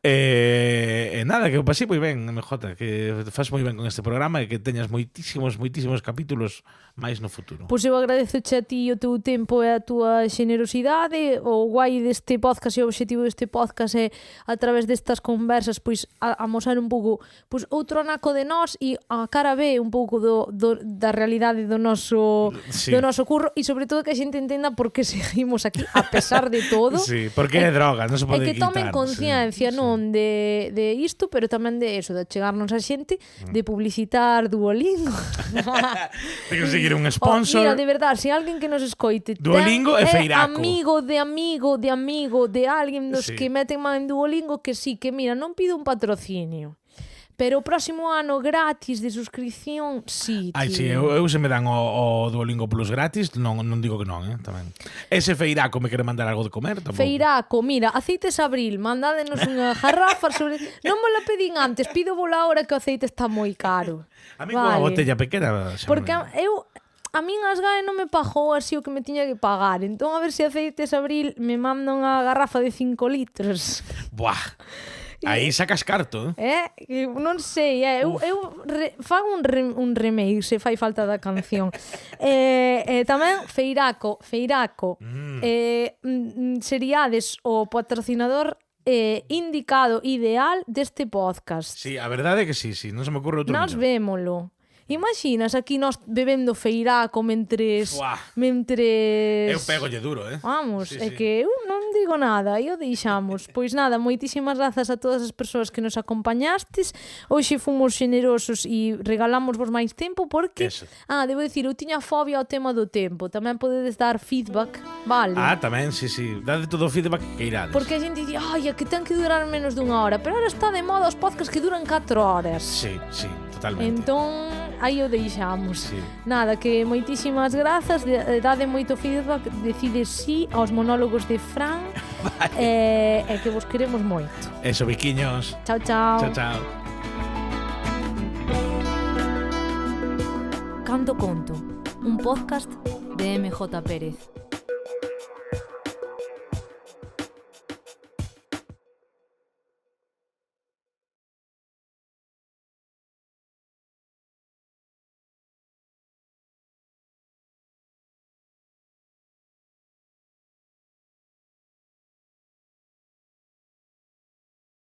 E nada, que o pasei moi ben, MJ, que faz moi ben con este programa e que teñas moitísimos capítulos máis no futuro. Pois eu agradezoche a ti o teu tempo e a túa xenerosidade. O guai deste podcast e o obxectivo deste podcast é, a través destas conversas, pois amosar un pouco outro anaco de nós e a cara B un pouco da realidade do noso curro, e sobre todo que a xente entenda por que seguimos aquí a pesar de todo. Sí, porque é droga, non se pode quitar. E que tomen conciencia non de isto, pero tamén de eso, de chegarnos a xente, de publicitar Duolingo. De conseguir un sponsor. Mira, de verdade, se alguén que nos escoite Duolingo e Feiraco, amigo de alguén dos que meten man en Duolingo, que sí, que mira, non pido un patrocinio, pero o próximo ano gratis de suscripción, sí. Sí, eu se me dan o Duolingo Plus gratis, non digo que non, tamén. Ese Feiraco me quere mandar algo de comer, tampouco. Feiraco, mira, aceites Abril, mandádenos unha jarrafa sobre... Non me lo pedín antes, pido vola ahora que o aceite está moi caro. A mí coa botella pequena... Porque a min as GAE non me pagou así o que me tiña que pagar, entón a ver se Aceites Abril me manda unha garrafa de 5 litros. Buah, aí sacas carto. Non sei, eu fago un remake se fai falta da canción. Tamén Feiraco, seriades o patrocinador indicado, ideal deste podcast. Sí, a verdade é que sí, non se me ocurre outro. Nos vémolo. Imaginas aquí nós bebendo Feiraco mentres... Eu pégolle duro, Vamos, sí. É que eu non digo nada, e o deixamos. Pois nada, moitísimas grazas a todas as persoas que nos acompañastes. Hoxe fomos generosos e regalamos vos máis tempo porque... debo dicir, eu tiña fobia ao tema do tempo. Tamén podedes dar feedback, vale? Tamén, sí. Dade todo o feedback que irades. Porque a xente di, é que ten que durar menos dunha hora, pero ahora está de moda os podcasts que duran 4 horas. Sí, totalmente. Entón, aí o deixamos. Nada, que moitísimas grazas, dade moito feedback, decide sí aos monólogos de Fran. E que vos queremos moito. Eso, biquiños. Chao. Canto Conto, un podcast de MJ Pérez.